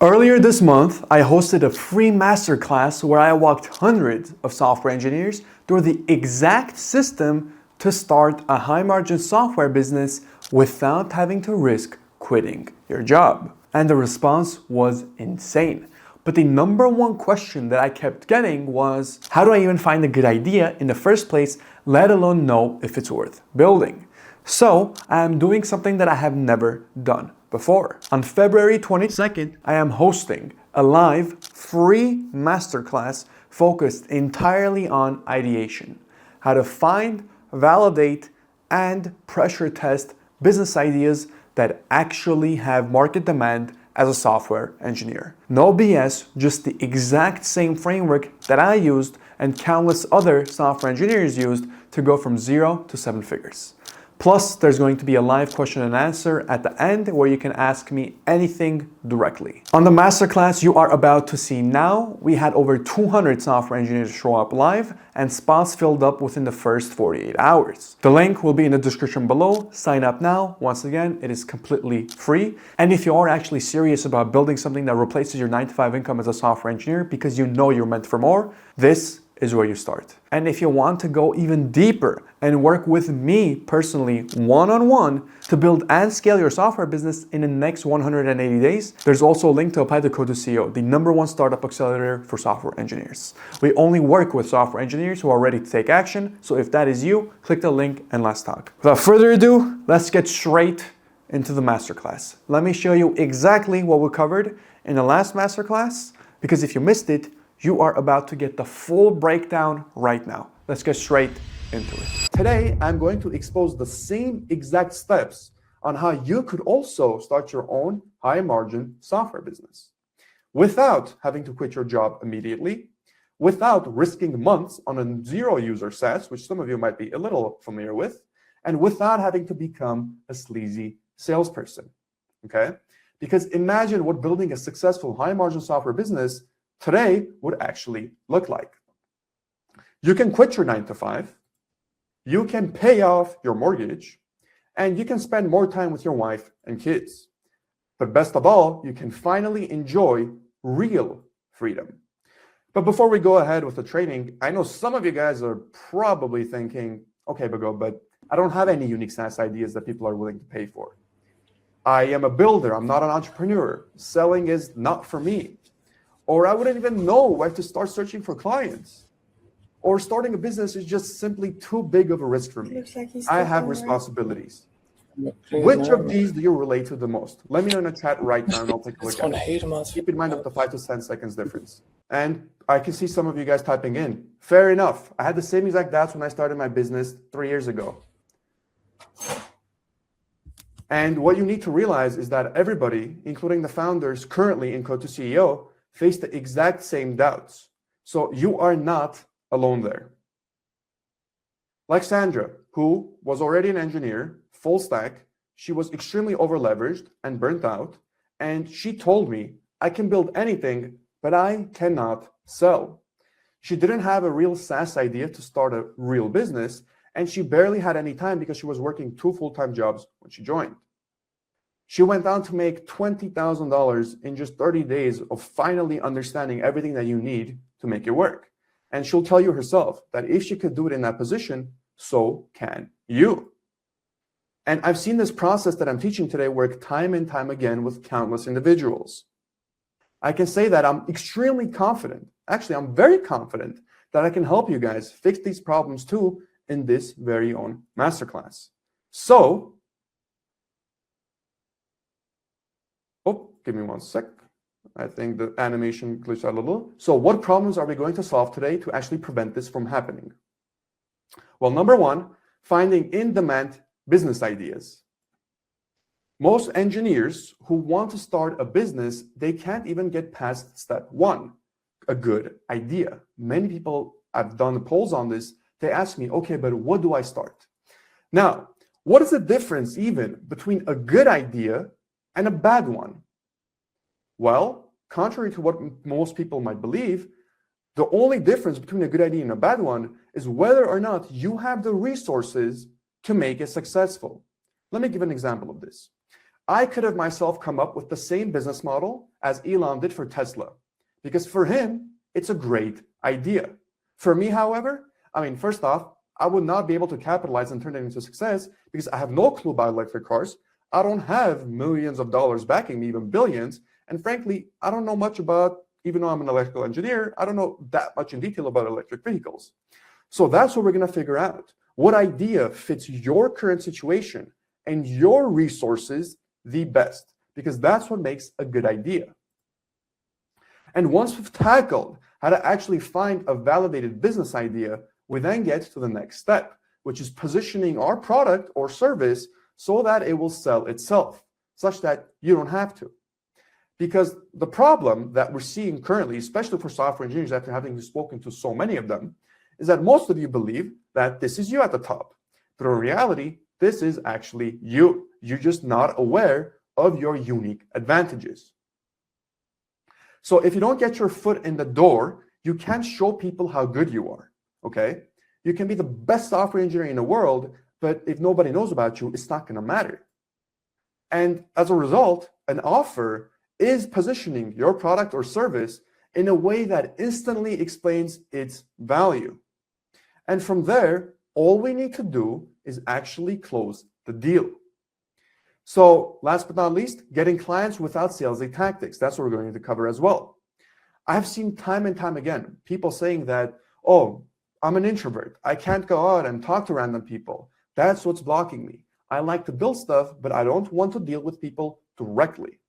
Earlier this month, I hosted a free masterclass where I walked hundreds of software engineers through the exact system to start a high-margin software business without having to risk quitting your job. And the response was insane. But the number one question that I kept getting was, how do I even find a good idea in the first place, let alone know if it's worth building? So I'm doing something that I have never done before. On February 22nd, I am hosting a live free masterclass focused entirely on ideation, how to find, validate, and pressure test business ideas that actually have market demand as a software engineer. No BS, just the exact same framework that I used and countless other software engineers used to go from 0 to 7 figures. Plus, there's going to be a live question and answer at the end where you can ask me anything directly. On the masterclass you are about to see now, we had over 200 software engineers show up live and spots filled up within the first 48 hours. The link will be in the description below. Sign up now. Once again, it is completely free. And if you are actually serious about building something that replaces your 9-to-5 income as a software engineer because you know you're meant for more, this is where you start. And if you want to go even deeper and work with me personally one-on-one to build and scale your software business in the next 180 days, there's also a link to apply to Consultative, the #1 startup accelerator for software engineers. We only work with software engineers who are ready to take action. So if that is you, click the link and let's talk. Without further ado, let's get straight into the masterclass. Let me show you exactly what we covered in the last masterclass, because if you missed it, you are about to get the full breakdown right now. Let's get straight into it. Today, I'm going to expose the same exact steps on how you could also start your own high-margin software business without having to quit your job immediately, without risking months on a zero-user SaaS, which some of you might be a little familiar with, and without having to become a sleazy salesperson, okay? Because imagine what building a successful high-margin software business today would actually look like. You can quit your 9-to-5, you can pay off your mortgage, and you can spend more time with your wife and kids. But best of all, you can finally enjoy real freedom. But before we go ahead with the training, I know some of you guys are probably thinking, okay, Bago, but I don't have any unique SaaS ideas that people are willing to pay for. I am a builder, I'm not an entrepreneur. Selling is not for me. Or I wouldn't even know where to start searching for clients. Or starting a business is just simply too big of a risk for me. I have responsibilities. Which of these do you relate to the most? Let me know in the chat right now and I'll take a look at it. Keep in mind up to 5 to 10 seconds difference. And I can see some of you guys typing in. Fair enough. I had the same exact doubts when I started my business 3 years ago. And what you need to realize is that everybody, including the founders currently in Code to CEO, face the exact same doubts. So you are not alone there. Like Sandra, who was already an engineer, full stack, she was extremely over-leveraged and burnt out. And she told me, I can build anything, but I cannot sell. She didn't have a real SaaS idea to start a real business, and she barely had any time because she was working 2 full-time jobs when she joined. She went on to make $20,000 in just 30 days of finally understanding everything that you need to make it work. And she'll tell you herself that if she could do it in that position, so can you. And I've seen this process that I'm teaching today work time and time again with countless individuals. I can say that I'm extremely confident. Actually, I'm very confident that I can help you guys fix these problems too in this very own masterclass. So, give me 1 sec. I think the animation glitched out a little. So what problems are we going to solve today to actually prevent this from happening? Well, number 1, finding in-demand business ideas. Most engineers who want to start a business, they can't even get past step 1, a good idea. Many people, I've done polls on this, they ask me, okay, but what do I start? Now, what is the difference even between a good idea and a bad one? Well, contrary to what most people might believe, the only difference between a good idea and a bad one is whether or not you have the resources to make it successful. Let me give an example of this. I could have myself come up with the same business model as Elon did for Tesla, because for him, it's a great idea. For me, however, first off, I would not be able to capitalize and turn it into success because I have no clue about electric cars. I don't have millions of dollars backing me, even billions. And frankly, I don't know much about, even though I'm an electrical engineer, I don't know that much in detail about electric vehicles. So that's what we're going to figure out. What idea fits your current situation and your resources the best? Because that's what makes a good idea. And once we've tackled how to actually find a validated business idea, we then get to the next step, which is positioning our product or service so that it will sell itself, such that you don't have to. Because the problem that we're seeing currently, especially for software engineers after having spoken to so many of them, is that most of you believe that this is you at the top. But in reality, this is actually you. You're just not aware of your unique advantages. So if you don't get your foot in the door, you can't show people how good you are, okay? You can be the best software engineer in the world, but if nobody knows about you, it's not going to matter. And as a result, an offer is positioning your product or service in a way that instantly explains its value. And from there, all we need to do is actually close the deal. So last but not least, getting clients without salesy tactics. That's what we're going to cover as well. I've seen time and time again, people saying that, oh, I'm an introvert. I can't go out and talk to random people. That's what's blocking me. I like to build stuff, but I don't want to deal with people directly.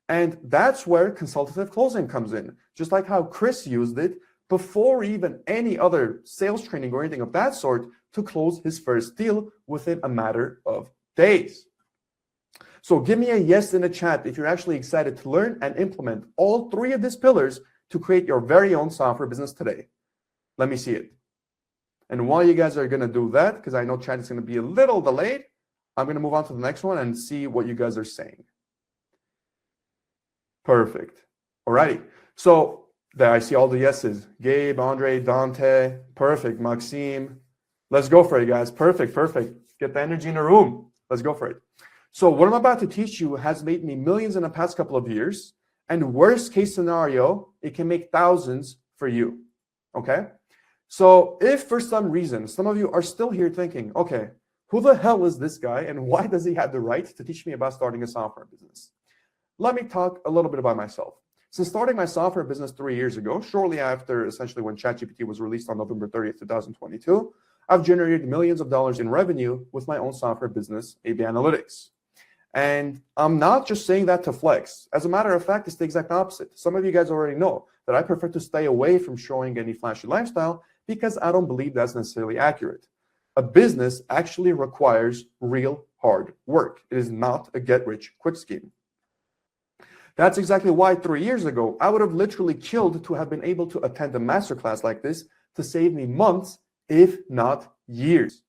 And that's where consultative closing comes in. Just like how Chris used it before even any other sales training or anything of that sort to close his first deal within a matter of days. So give me a yes in the chat if you're actually excited to learn and implement all three of these pillars to create your very own software business today. Let me see it. And while you guys are going to do that, because I know chat is going to be a little delayed, I'm going to move on to the next one and see what you guys are saying. Perfect. Alrighty. So there I see all the yeses. Gabe, Andre, Dante. Perfect. Maxime. Let's go for it, guys. Perfect. Perfect. Get the energy in the room. Let's go for it. So what I'm about to teach you has made me millions in the past couple of years. And worst case scenario, it can make thousands for you. Okay? So if for some reason, some of you are still here thinking, okay, who the hell is this guy and why does he have the right to teach me about starting a software business? Let me talk a little bit about myself. Since starting my software business 3 years ago, shortly after essentially when ChatGPT was released on November 30th, 2022, I've generated millions of dollars in revenue with my own software business, AB Analytics. And I'm not just saying that to flex. As a matter of fact, it's the exact opposite. Some of you guys already know that I prefer to stay away from showing any flashy lifestyle because I don't believe that's necessarily accurate. A business actually requires real hard work. It is not a get-rich-quick scheme. That's exactly why 3 years ago, I would have literally killed to have been able to attend a masterclass like this to save me months, if not years.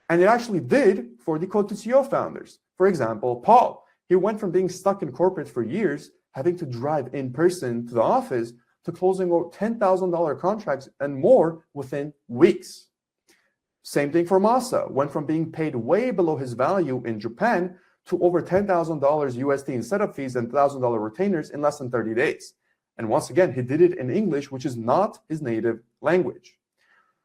And it actually did for the Code to CEO founders. For example, Paul, he went from being stuck in corporate for years, having to drive in person to the office, to closing over $10,000 contracts and more within weeks. Same thing for Masa, went from being paid way below his value in Japan to over $10,000 USD in setup fees and $1,000 retainers in less than 30 days. And once again, he did it in English, which is not his native language.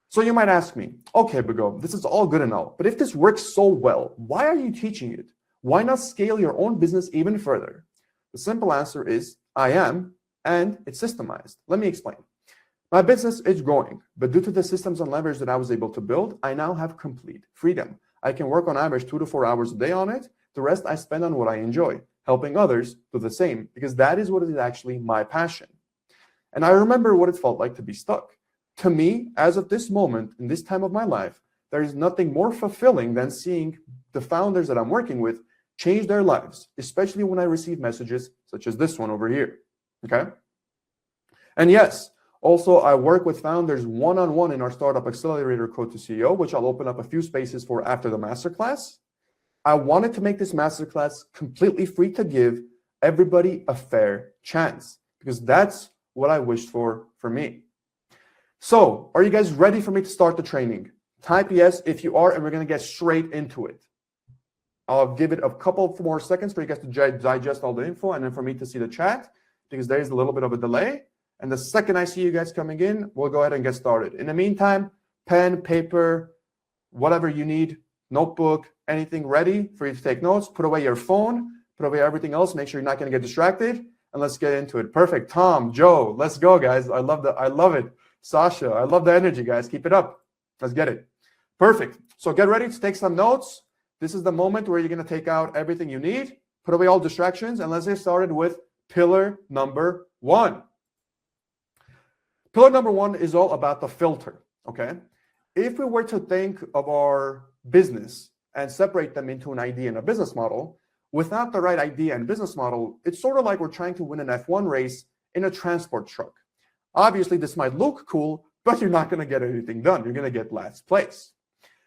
So you might ask me, okay, Bigo, this is all good and all, but if this works so well, why are you teaching it? Why not scale your own business even further? The simple answer is, I am, and it's systemized. Let me explain. My business is growing, but due to the systems and levers that I was able to build, I now have complete freedom. I can work on average 2 to 4 hours a day on it. The rest I spend on what I enjoy, helping others do the same, because that is what is actually my passion. And I remember what it felt like to be stuck. To me, as of this moment, in this time of my life, there is nothing more fulfilling than seeing the founders that I'm working with change their lives, especially when I receive messages such as this one over here, okay? And yes, also I work with founders one-on-one in our Startup Accelerator Code to CEO, which I'll open up a few spaces for after the masterclass. I wanted to make this masterclass completely free to give everybody a fair chance, because that's what I wished for me. So, are you guys ready for me to start the training? Type yes if you are, and we're going to get straight into it. I'll give it a couple more seconds for you guys to digest all the info and then for me to see the chat because there is a little bit of a delay. And the second I see you guys coming in, we'll go ahead and get started. In the meantime, pen, paper, whatever you need, notebook, anything ready for you to take notes. Put away your phone, put away everything else. Make sure you're not going to get distracted. And let's get into it. Perfect. Tom, Joe, let's go, guys. I love it. Sasha, I love the energy, guys. Keep it up. Let's get it. Perfect. So get ready to take some notes. This is the moment where you're going to take out everything you need, put away all distractions, and let's get started with pillar number 1. Pillar number 1 is all about the filter, okay? If we were to think of our business and separate them into an idea and a business model, without the right idea and business model, it's sort of like we're trying to win an F1 race in a transport truck. Obviously, this might look cool, but you're not going to get anything done. You're going to get last place.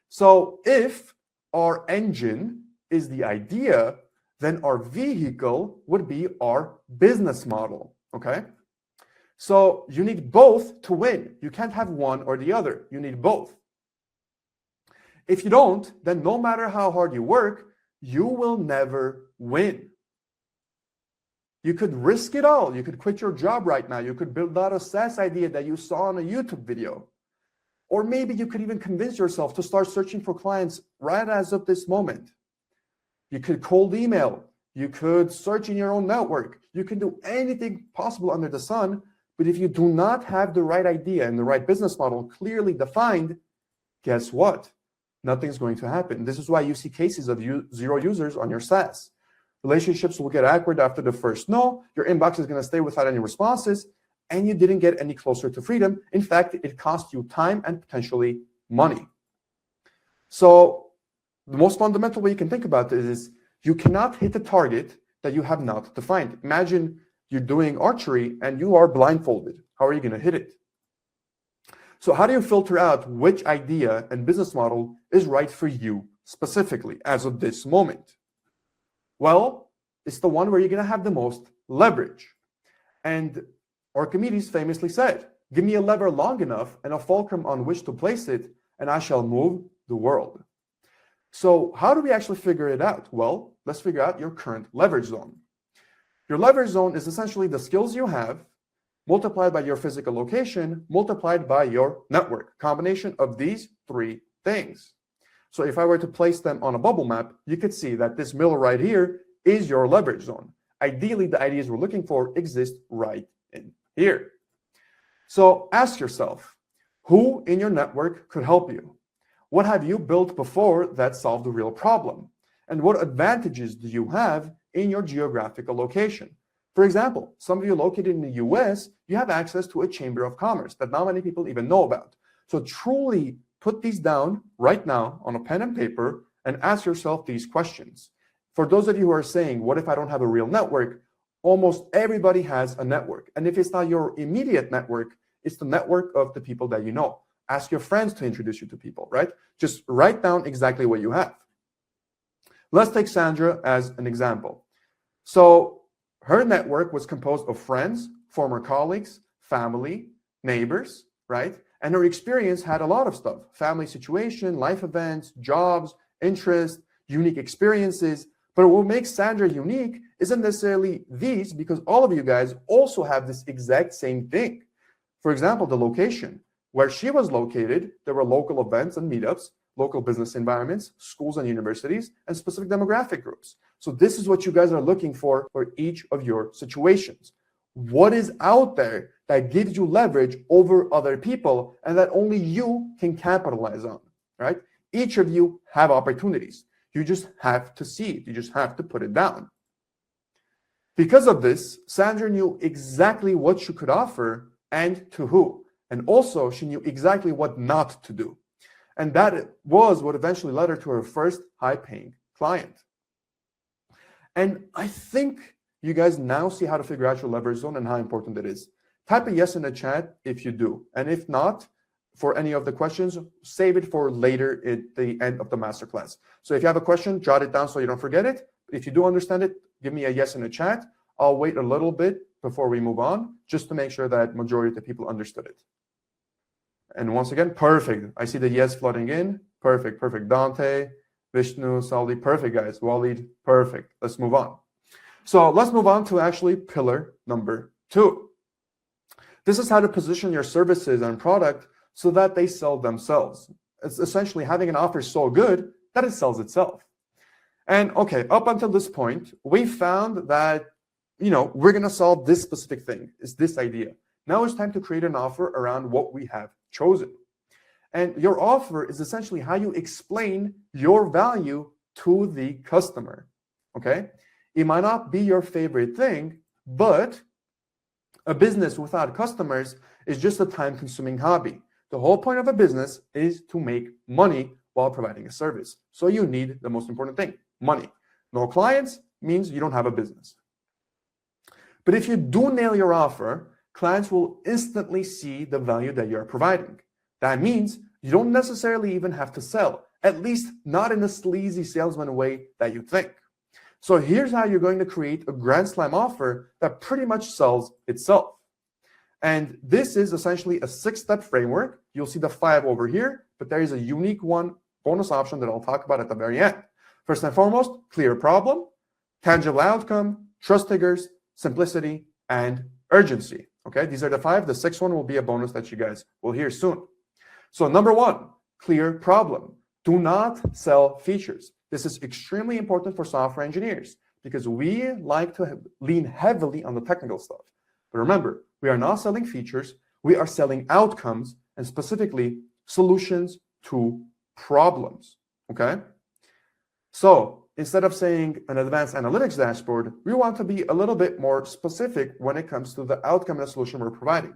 So if our engine is the idea, then our vehicle would be our business model, okay? So you need both to win. You can't have one or the other. You need both. If you don't, then no matter how hard you work, you will never win. You could risk it all. You could quit your job right now. You could build out a SaaS idea that you saw on a YouTube video. Or maybe you could even convince yourself to start searching for clients right as of this moment. You could cold email. You could search in your own network. You can do anything possible under the sun. But if you do not have the right idea and the right business model clearly defined, guess what? Nothing's going to happen. This is why you see cases of 0 users on your SaaS. Relationships will get awkward after the first no. Your inbox is going to stay without any responses, and you didn't get any closer to freedom. In fact, it cost you time and potentially money. So the most fundamental way you can think about this is you cannot hit the target that you have not defined. Imagine you're doing archery and you are blindfolded. How are you going to hit it? So how do you filter out which idea and business model is right for you specifically as of this moment? Well, it's the one where you're going to have the most leverage. And Archimedes famously said, give me a lever long enough and a fulcrum on which to place it, and I shall move the world. So how do we actually figure it out? Well, let's figure out your current leverage zone. Your leverage zone is essentially the skills you have multiplied by your physical location, multiplied by your network, combination of these 3 things. So if I were to place them on a bubble map, you could see that this middle right here is your leverage zone. Ideally, the ideas we're looking for exist right in here. So ask yourself, who in your network could help you? What have you built before that solved a real problem? And what advantages do you have in your geographical location? For example, some of you located in the US, you have access to a chamber of commerce that not many people even know about. So truly put these down right now on a pen and paper and ask yourself these questions. For those of you who are saying, what if I don't have a real network? Almost everybody has a network. And if it's not your immediate network, it's the network of the people that you know. Ask your friends to introduce you to people, right? Just write down exactly what you have. Let's take Sandra as an example. So her network was composed of friends, former colleagues, family, neighbors, right? And her experience had a lot of stuff: family situation, life events, jobs, interests, unique experiences. But what makes Sandra unique isn't necessarily these, because all of you guys also have this exact same thing. For example, the location. Where she was located, there were local events and meetups, local business environments, schools and universities, and specific demographic groups. So this is what you guys are looking for each of your situations. What is out there that gives you leverage over other people and that only you can capitalize on, right? Each of you have opportunities. You just have to see it. You just have to put it down. Because of this, Sandra knew exactly what she could offer and to who. And also, she knew exactly what not to do. And that was what eventually led her to her first high-paying client. And I think you guys now see how to figure out your leverage zone and how important it is. Type a yes in the chat if you do. And if not, for any of the questions, save it for later at the end of the masterclass. So if you have a question, jot it down so you don't forget it. If you do understand it, give me a yes in the chat. I'll wait a little bit before we move on, just to make sure that majority of the people understood it. And once again, perfect. I see the yes flooding in. Perfect, perfect. Dante, Vishnu, Sali, perfect, guys. Walid, perfect. Let's move on. So let's move on to actually pillar number 2. This is how to position your services and product so that they sell themselves. It's essentially having an offer so good that it sells itself. And okay, up until this point, we found that, we're going to solve this specific thing, is this idea. Now it's time to create an offer around what we have chosen. And your offer is essentially how you explain your value to the customer, okay? It might not be your favorite thing, but a business without customers is just a time-consuming hobby. The whole point of a business is to make money while providing a service. So you need the most important thing, money. No clients means you don't have a business. But if you do nail your offer, clients will instantly see the value that you're providing. That means you don't necessarily even have to sell, at least not in a sleazy salesman way that you think. So here's how you're going to create a grand slam offer that pretty much sells itself. And this is essentially a 6-step framework. You'll see the 5 over here, but there is a unique bonus option that I'll talk about at the very end. First and foremost, clear problem, tangible outcome, trust triggers, simplicity, and urgency. Okay, these are the 5. The 6th one will be a bonus that you guys will hear soon. So number 1, clear problem. Do not sell features. This is extremely important for software engineers because we like to lean heavily on the technical stuff. But remember, we are not selling features, we are selling outcomes, and specifically solutions to problems, okay? So instead of saying an advanced analytics dashboard, we want to be a little bit more specific when it comes to the outcome and the solution we're providing.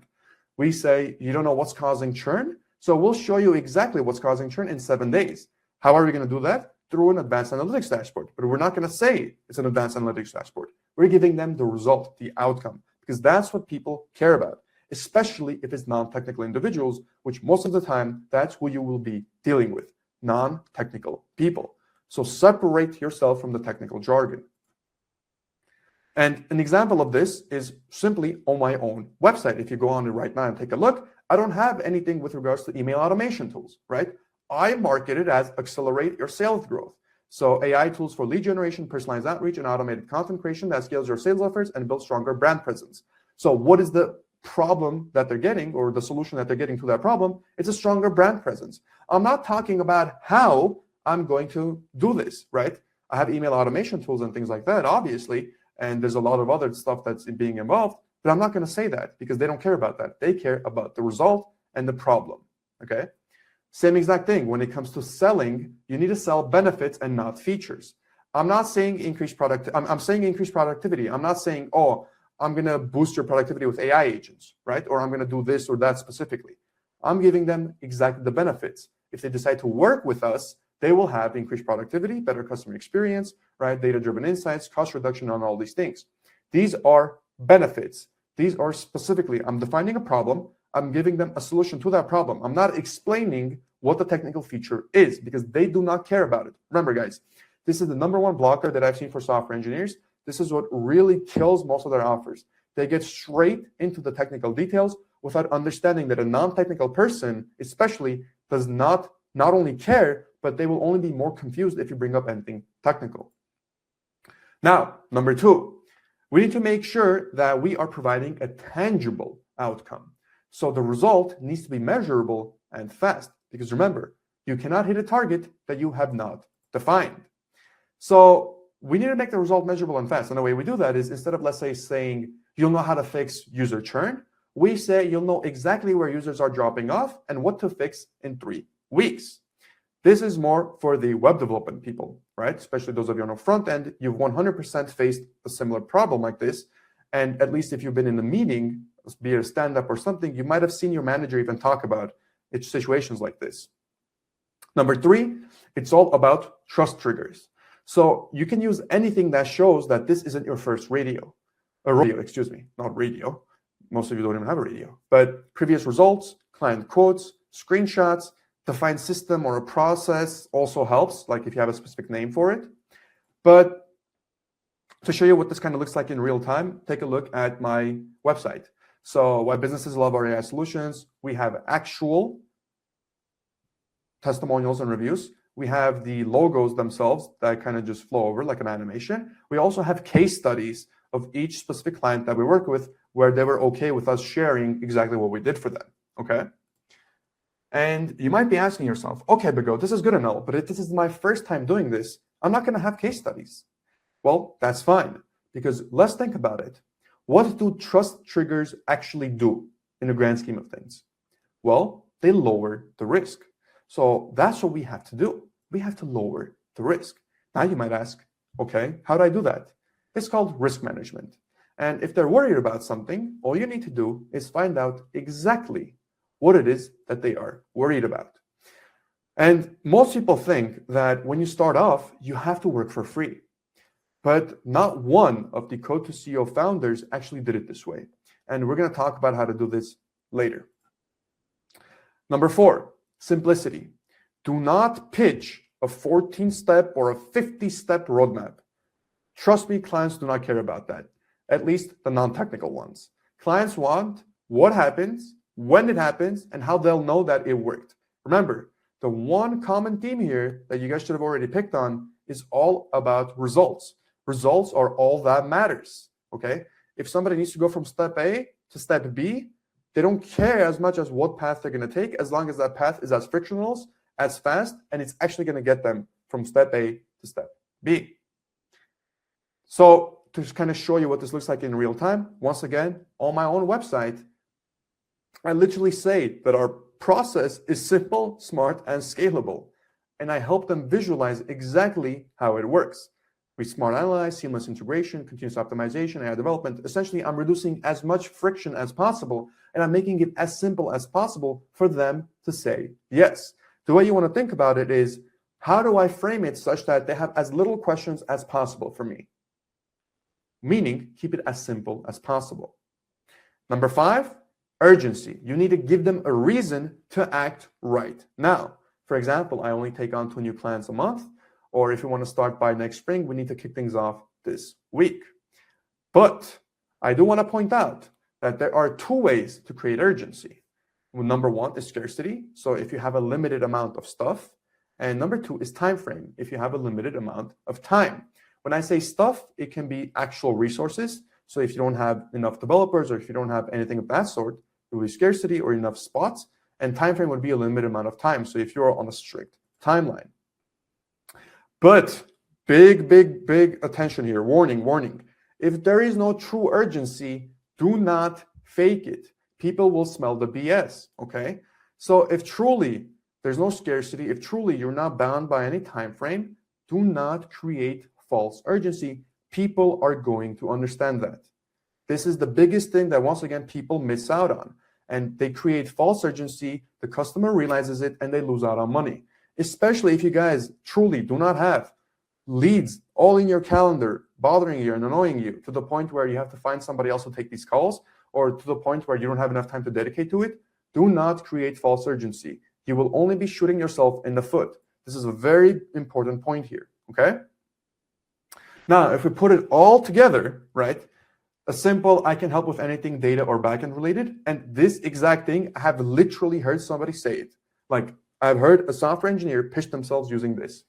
We say, you don't know what's causing churn? So we'll show you exactly what's causing churn in 7 days. How are we going to do that? Through an advanced analytics dashboard. But we're not going to say it's an advanced analytics dashboard. We're giving them the result, the outcome, because that's what people care about, especially if it's non-technical individuals, which most of the time, that's who you will be dealing with, non-technical people. So separate yourself from the technical jargon. And an example of this is simply on my own website. If you go on it right now and take a look, I don't have anything with regards to email automation tools, right? I market it as accelerate your sales growth. So AI tools for lead generation, personalized outreach, and automated content creation that scales your sales efforts and builds stronger brand presence. So what is the problem that they're getting, or the solution that they're getting to that problem? It's a stronger brand presence. I'm not talking about how I'm going to do this, right? I have email automation tools and things like that, obviously, and there's a lot of other stuff that's being involved, but I'm not going to say that because they don't care about that. They care about the result and the problem, okay? Same exact thing. When it comes to selling, you need to sell benefits and not features. I'm not saying increase I'm saying increase productivity. I'm not saying, oh, I'm going to boost your productivity with AI agents, right? Or I'm going to do this or that specifically. I'm giving them exactly the benefits. If they decide to work with us, they will have increased productivity, better customer experience, right? Data-driven insights, cost reduction on all these things. These are benefits. These are specifically, I'm defining a problem. I'm giving them a solution to that problem. I'm not explaining what the technical feature is because they do not care about it. Remember, guys, this is the #1 blocker that I've seen for software engineers. This is what really kills most of their offers. They get straight into the technical details without understanding that a non-technical person, especially, does not only care, but they will only be more confused if you bring up anything technical. Now, number 2, we need to make sure that we are providing a tangible outcome. So the result needs to be measurable and fast, because remember, you cannot hit a target that you have not defined. So we need to make the result measurable and fast. And the way we do that is, instead of, let's say, saying you'll know how to fix user churn, we say you'll know exactly where users are dropping off and what to fix in 3 weeks. This is more for the web development people, right? Especially those of you on the front end, you've 100% faced a similar problem like this. And at least if you've been in a meeting, be it a stand-up or something, you might have seen your manager even talk about situations like this. Number 3, it's all about trust triggers. So you can use anything that shows that this isn't your first radio. Not radio. Most of you don't even have a radio. But previous results, client quotes, screenshots, defined system or a process also helps, like if you have a specific name for it. But to show you what this kind of looks like in real time, take a look at my website. So why businesses love our AI solutions. We have actual testimonials and reviews. We have the logos themselves that kind of just flow over like an animation. We also have case studies of each specific client that we work with where they were okay with us sharing exactly what we did for them, okay? And you might be asking yourself, okay, Bigo, this is good and all, but if this is my first time doing this, I'm not gonna have case studies. Well, that's fine, because let's think about it. What do trust triggers actually do in the grand scheme of things? Well, they lower the risk. So that's what we have to do. We have to lower the risk. Now you might ask, okay, how do I do that? It's called risk management. And if they're worried about something, all you need to do is find out exactly what it is that they are worried about. And most people think that when you start off, you have to work for free. But not one of the Code to CEO founders actually did it this way. And we're going to talk about how to do this later. Number 4, simplicity. Do not pitch a 14-step or a 50-step roadmap. Trust me, clients do not care about that, at least the non-technical ones. Clients want what happens, when it happens, and how they'll know that it worked. Remember, the one common theme here that you guys should have already picked on is all about results. Results are all that matters, okay? If somebody needs to go from step A to step B, they don't care as much as what path they're going to take, as long as that path is as frictionless, as fast, and it's actually going to get them from step A to step B. So to kind of show you what this looks like in real time, once again, on my own website, I literally say that our process is simple, smart, and scalable. And I help them visualize exactly how it works. We smart analyze, seamless integration, continuous optimization, AI development. Essentially, I'm reducing as much friction as possible, and I'm making it as simple as possible for them to say yes. The way you want to think about it is, how do I frame it such that they have as little questions as possible for me? Meaning, keep it as simple as possible. Number 5, urgency. You need to give them a reason to act right now. For example, I only take on 2 new clients a month, or if you want to start by next spring, we need to kick things off this week. But I do want to point out that there are 2 ways to create urgency. Well, number 1 is scarcity. So if you have a limited amount of stuff, and number 2 is time frame. If you have a limited amount of time. When I say stuff, it can be actual resources. So if you don't have enough developers, or if you don't have anything of that sort, it will be scarcity or enough spots. And time frame would be a limited amount of time. So if you're on a strict timeline. But big attention here. Warning, warning. If there is no true urgency, do not fake it. People will smell the BS, okay? So if truly there's no scarcity, if truly you're not bound by any time frame, do not create false urgency. People are going to understand that. This is the biggest thing that, once again, people miss out on. And they create false urgency, the customer realizes it, and they lose out on money. Especially if you guys truly do not have leads all in your calendar bothering you and annoying you to the point where you have to find somebody else to take these calls, or to the point where you don't have enough time to dedicate to it. Do not create false urgency. You will only be shooting yourself in the foot. This is a very important point here, okay? Now, if we put it all together, right? A simple, I can help with anything data or backend related. And this exact thing, I have literally heard somebody say it. Like, I've heard a software engineer pitch themselves using this.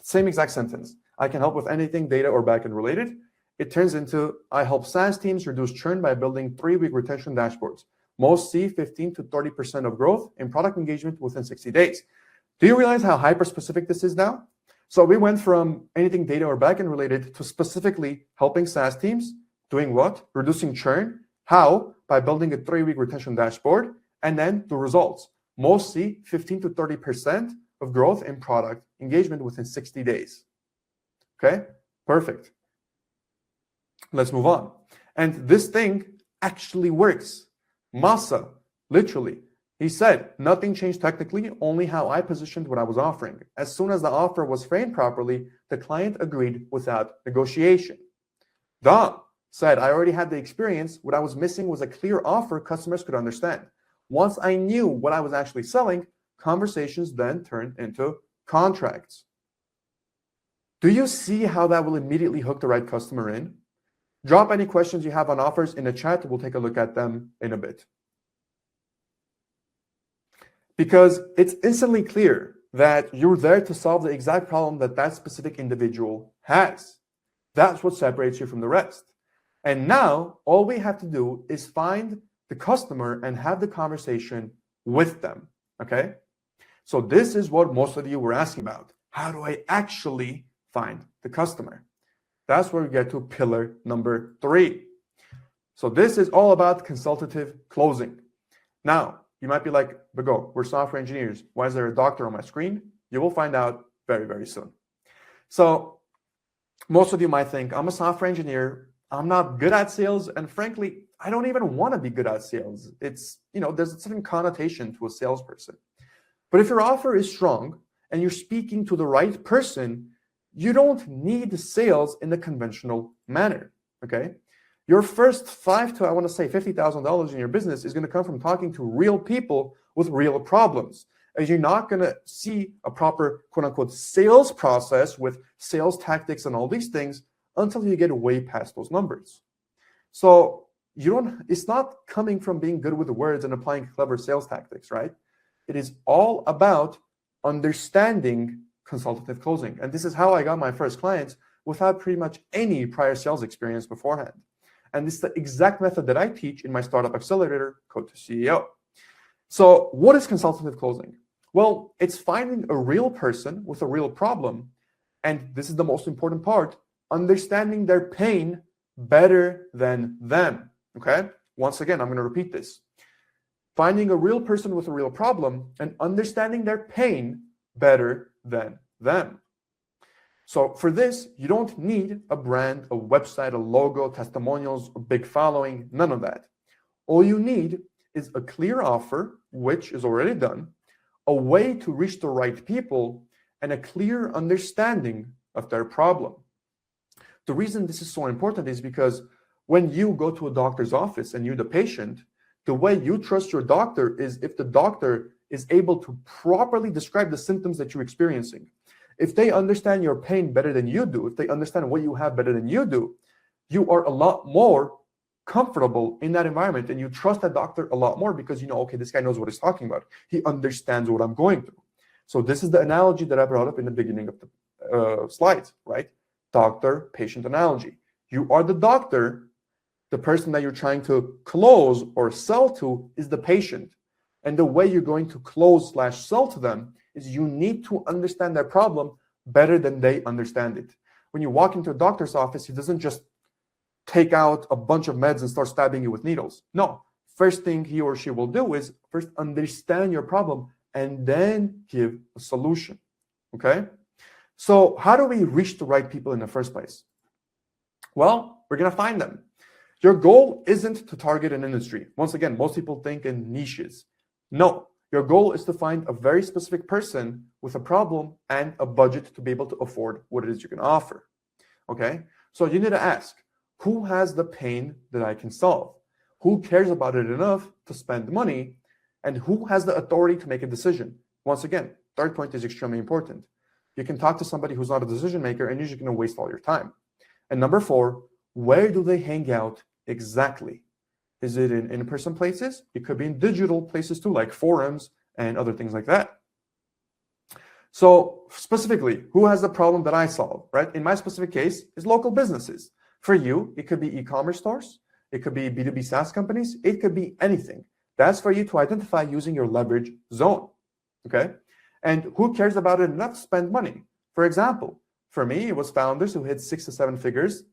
Same exact sentence. I can help with anything data or backend related. It turns into, I help SaaS teams reduce churn by building 3-week retention dashboards. Most see 15 to 30% of growth in product engagement within 60 days. Do you realize how hyper-specific this is now? So we went from anything data or backend related to specifically helping SaaS teams doing what? Reducing churn. How? By building a 3-week retention dashboard. And then the results. Most see 15 to 30% of growth in product engagement within 60 days. Okay, perfect. Let's move on. And this thing actually works. Masa, literally, he said, nothing changed technically, only how I positioned what I was offering. As soon as the offer was framed properly, the client agreed without negotiation. Dom said, I already had the experience. What I was missing was a clear offer customers could understand. Once I knew what I was actually selling, conversations then turned into contracts. Do you see how that will immediately hook the right customer in? Drop any questions you have on offers in the chat. We'll take a look at them in a bit. Because it's instantly clear that you're there to solve the exact problem that that specific individual has. That's what separates you from the rest. And now all we have to do is find the customer and have the conversation with them, okay? So this is what most of you were asking about. How do I actually find the customer? That's where we get to pillar number 3. So this is all about consultative closing. Now, you might be like, Bago, we're software engineers. Why is there a doctor on my screen? You will find out very, very soon. So most of you might think, I'm a software engineer. I'm not good at sales. And frankly, I don't even want to be good at sales. It's, there's a certain connotation to a salesperson. But if your offer is strong and you're speaking to the right person, you don't need sales in the conventional manner, okay? Your first $50,000 in your business is going to come from talking to real people with real problems. And you're not going to see a proper quote unquote sales process with sales tactics and all these things until you get way past those numbers. So it's not coming from being good with the words and applying clever sales tactics, right? It is all about understanding consultative closing. And this is how I got my first clients without pretty much any prior sales experience beforehand. And this is the exact method that I teach in my startup accelerator, Code to CEO. So what is consultative closing? Well, it's finding a real person with a real problem. And this is the most important part, understanding their pain better than them, okay? Once again, I'm going to repeat this. Finding a real person with a real problem and understanding their pain better than them. So for this, you don't need a brand, a website, a logo, testimonials, a big following, none of that. All you need is a clear offer, which is already done, a way to reach the right people, and a clear understanding of their problem. The reason this is so important is because when you go to a doctor's office and you're the patient, the way you trust your doctor is if the doctor is able to properly describe the symptoms that you're experiencing. If they understand your pain better than you do, if they understand what you have better than you do, you are a lot more comfortable in that environment and you trust that doctor a lot more because okay, this guy knows what he's talking about. He understands what I'm going through. So this is the analogy that I brought up in the beginning of the slides, right? Doctor-patient analogy. You are the doctor. The person that you're trying to close or sell to is the patient. And the way you're going to close/sell to them is you need to understand their problem better than they understand it. When you walk into a doctor's office, he doesn't just take out a bunch of meds and start stabbing you with needles. No, first thing he or she will do is first understand your problem and then give a solution, okay? So how do we reach the right people in the first place? Well, we're gonna find them. Your goal isn't to target an industry. Once again, most people think in niches. No, your goal is to find a very specific person with a problem and a budget to be able to afford what it is you can offer, okay? So you need to ask, who has the pain that I can solve? Who cares about it enough to spend money? And who has the authority to make a decision? Once again, third point is extremely important. You can talk to somebody who's not a decision maker and you're just going to waste all your time. And number 4, where do they hang out exactly? Is it in in-person places? It could be in digital places too, like forums and other things like that. So specifically, who has the problem that I solve, right? In my specific case, is local businesses. For you, it could be e-commerce stores. It could be B2B SaaS companies. It could be anything. That's for you to identify using your leverage zone, okay? And who cares about it enough to spend money? For example, for me, it was founders who hit 6 to 7 figures,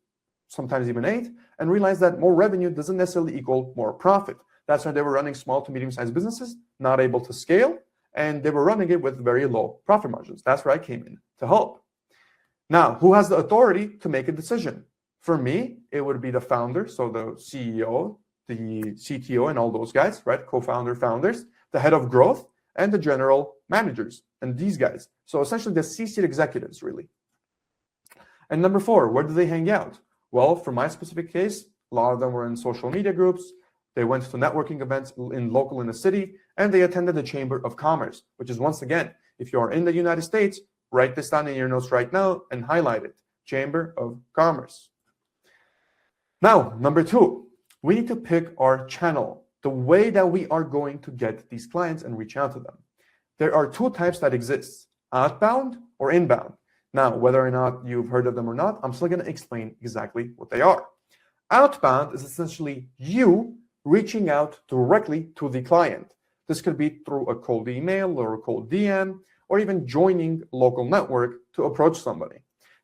sometimes even 8, and realized that more revenue doesn't necessarily equal more profit. That's why they were running small to medium-sized businesses, not able to scale, and they were running it with very low profit margins. That's where I came in to help. Now, who has the authority to make a decision? For me, it would be the founder, so the CEO, the CTO, and all those guys, right? Co-founder, founders, the head of growth, and the general managers, and these guys. So essentially the C-suite executives, really. And number 4, where do they hang out? Well, for my specific case, a lot of them were in social media groups. They went to networking events in the city, and they attended the Chamber of Commerce, which is, once again, if you are in the United States, write this down in your notes right now and highlight it. Chamber of Commerce. Now, number 2, we need to pick our channel, the way that we are going to get these clients and reach out to them. there are two types that exist, outbound or inbound. Now, whether or not you've heard of them or not, I'm still going to explain exactly what they are. Outbound is essentially you reaching out directly to the client. This could be through a cold email or a cold DM, or even joining a local network to approach somebody.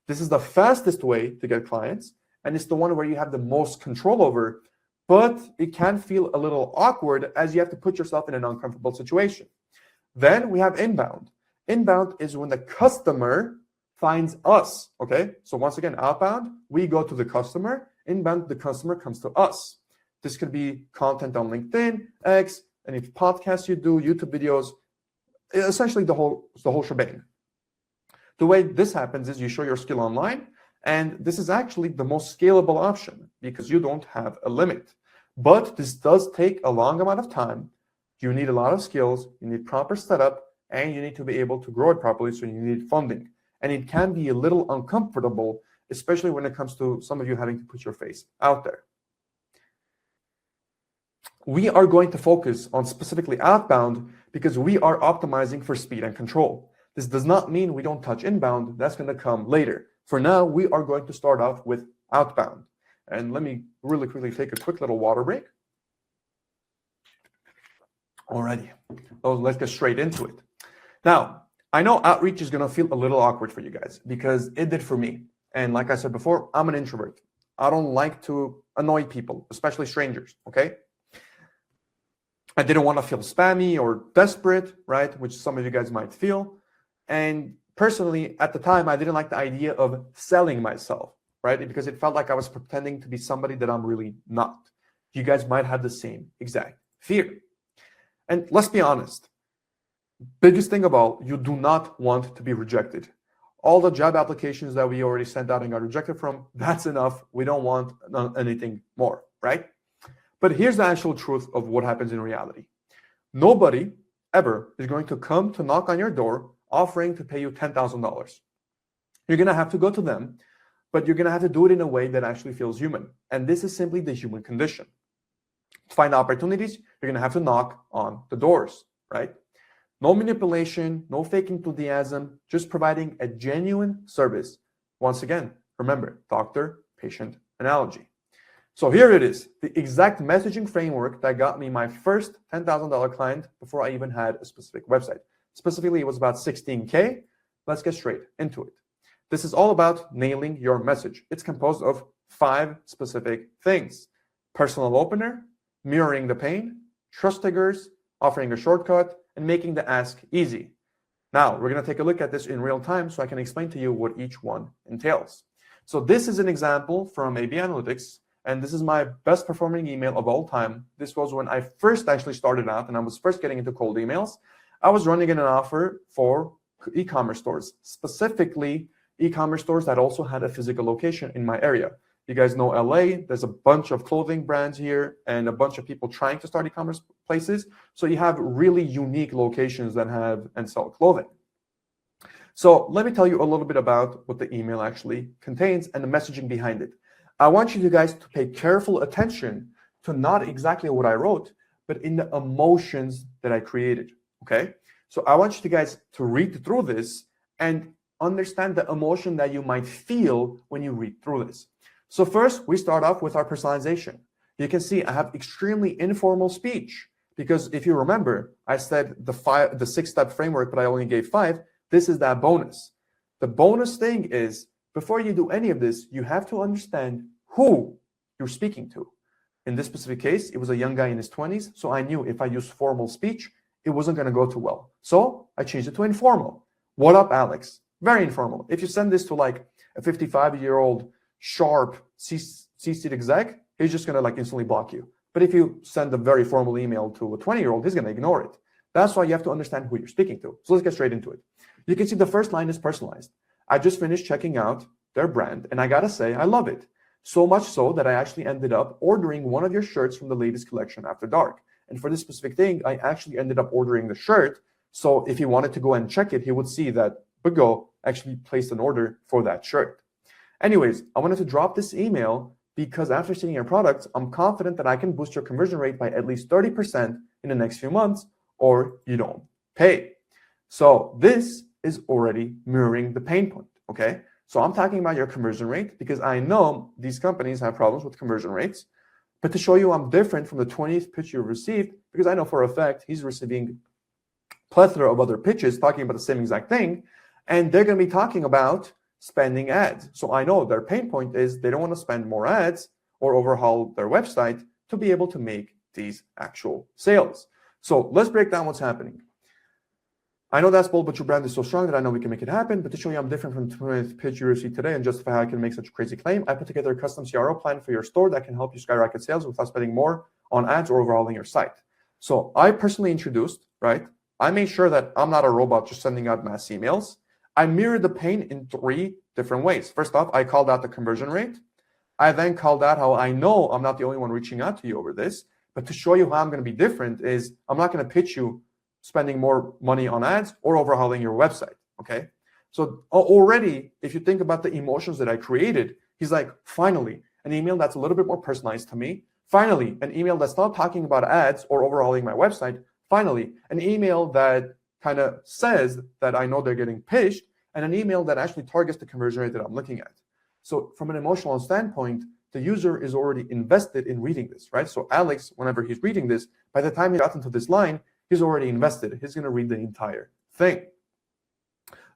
This is the fastest way to get clients, and it's the one where you have the most control over, but it can feel a little awkward as you have to put yourself in an uncomfortable situation. Then we have inbound. Inbound is when the customer finds us, okay? So once again, outbound, we go to the customer. Inbound, the customer comes to us. This could be content on LinkedIn, X, any podcasts you do, YouTube videos, essentially the whole shebang. The way this happens is you show your skill online, and this is actually the most scalable option because you don't have a limit. But this does take a long amount of time. You need a lot of skills, you need proper setup, and you need to be able to grow it properly, so you need funding. And it can be a little uncomfortable, especially when it comes to some of you having to put your face out there. We are going to focus on specifically outbound because we are optimizing for speed and control. This does not mean we don't touch inbound. That's going to come later. For now, we are going to start off with outbound. And let me really quickly take a quick little water break. Alrighty, let's get straight into it. Now, I know outreach is going to feel a little awkward for you guys because it did for me. And like I said before, I'm an introvert. I don't like to annoy people, especially strangers, okay? I didn't want to feel spammy or desperate, right? Which some of you guys might feel. And personally, at the time, I didn't like the idea of selling myself, right? Because it felt like I was pretending to be somebody that I'm really not. You guys might have the same exact fear. And let's be honest, biggest thing of all, you do not want to be rejected. All the job applications that we already sent out and got rejected from, that's enough. We don't want anything more, right? But here's the actual truth of what happens in reality. Nobody ever is going to come to knock on your door offering to pay you $10,000. You're going to have to go to them, but you're going to have to do it in a way that actually feels human. And this is simply the human condition. To find opportunities, you're going to have to knock on the doors, right? No manipulation, no fake enthusiasm, just providing a genuine service. Once again, remember, doctor-patient analogy. So here it is, the exact messaging framework that got me my first $10,000 client before I even had a specific website. Specifically, it was about 16K. Let's get straight into it. This is all about nailing your message. It's composed of 5 specific things: personal opener, mirroring the pain, trust triggers, offering a shortcut, and making the ask easy. Now, we're going to take a look at this in real time so I can explain to you what each one entails. So this is an example from AB Analytics, and this is my best performing email of all time. This was when I first actually started out and I was first getting into cold emails. I was running an offer for e-commerce stores, specifically e-commerce stores that also had a physical location in my area. You guys know LA, there's a bunch of clothing brands here and a bunch of people trying to start e-commerce places. So you have really unique locations that have and sell clothing. So let me tell you a little bit about what the email actually contains and the messaging behind it. I want you guys to pay careful attention to not exactly what I wrote, but in the emotions that I created, okay? So I want you guys to read through this and understand the emotion that you might feel when you read through this. So first, we start off with our personalization. You can see I have extremely informal speech because if you remember, I said the 6-step framework, but I only gave 5. This is that bonus. The bonus thing is, before you do any of this, you have to understand who you're speaking to. In this specific case, it was a young guy in his 20s, so I knew if I used formal speech, it wasn't going to go too well. So I changed it to informal. What up, Alex? Very informal. If you send this to like a 55-year-old sharp C-suite exec, he's just going to instantly block you. But if you send a very formal email to a 20-year-old, he's going to ignore it. That's why you have to understand who you're speaking to. So let's get straight into it. You can see the first line is personalized. I just finished checking out their brand, and I got to say, I love it. So much so that I actually ended up ordering one of your shirts from the latest collection after dark. And for this specific thing, I actually ended up ordering the shirt. So if he wanted to go and check it, he would see that Bigo actually placed an order for that shirt. Anyways, I wanted to drop this email because after seeing your products, I'm confident that I can boost your conversion rate by at least 30% in the next few months, or you don't pay. So this is already mirroring the pain point, okay? So I'm talking about your conversion rate because I know these companies have problems with conversion rates, but to show you I'm different from the 20th pitch you received, because I know for a fact he's receiving plethora of other pitches talking about the same exact thing, and they're going to be talking about spending ads. So I know their pain point is they don't want to spend more ads or overhaul their website to be able to make these actual sales. So let's break down what's happening. I know that's bold, but your brand is so strong that I know we can make it happen. But to show you I'm different from the pitch you received today and justify how I can make such a crazy claim, I put together a custom CRO plan for your store that can help you skyrocket sales without spending more on ads or overhauling your site. So I personally introduced, right? I made sure that I'm not a robot just sending out mass emails. I mirrored the pain in 3 different ways. First off, I called out the conversion rate. I then called out how I know I'm not the only one reaching out to you over this. But to show you how I'm going to be different is I'm not going to pitch you spending more money on ads or overhauling your website, okay? So already, if you think about the emotions that I created, he's like, finally, an email that's a little bit more personalized to me. Finally, an email that's not talking about ads or overhauling my website. Finally, an email that kind of says that I know they're getting pitched, and an email that actually targets the conversion rate that I'm looking at. So from an emotional standpoint, the user is already invested in reading this, right? So Alex, whenever he's reading this, by the time he got into this line, he's already invested. He's going to read the entire thing.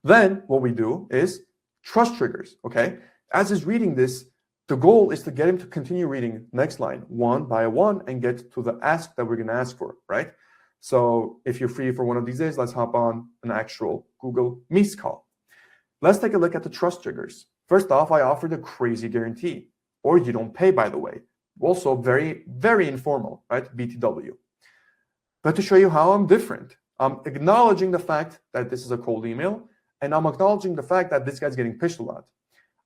Then what we do is trust triggers, okay? As he's reading this, the goal is to get him to continue reading next line, one by one, and get to the ask that we're going to ask for, right? So if you're free for one of these days, let's hop on an actual Google Meets call. Let's take a look at the trust triggers. First off, I offer the crazy guarantee, or you don't pay, by the way. Also very, very informal, right? BTW. But to show you how I'm different, I'm acknowledging the fact that this is a cold email, and I'm acknowledging the fact that this guy's getting pitched a lot.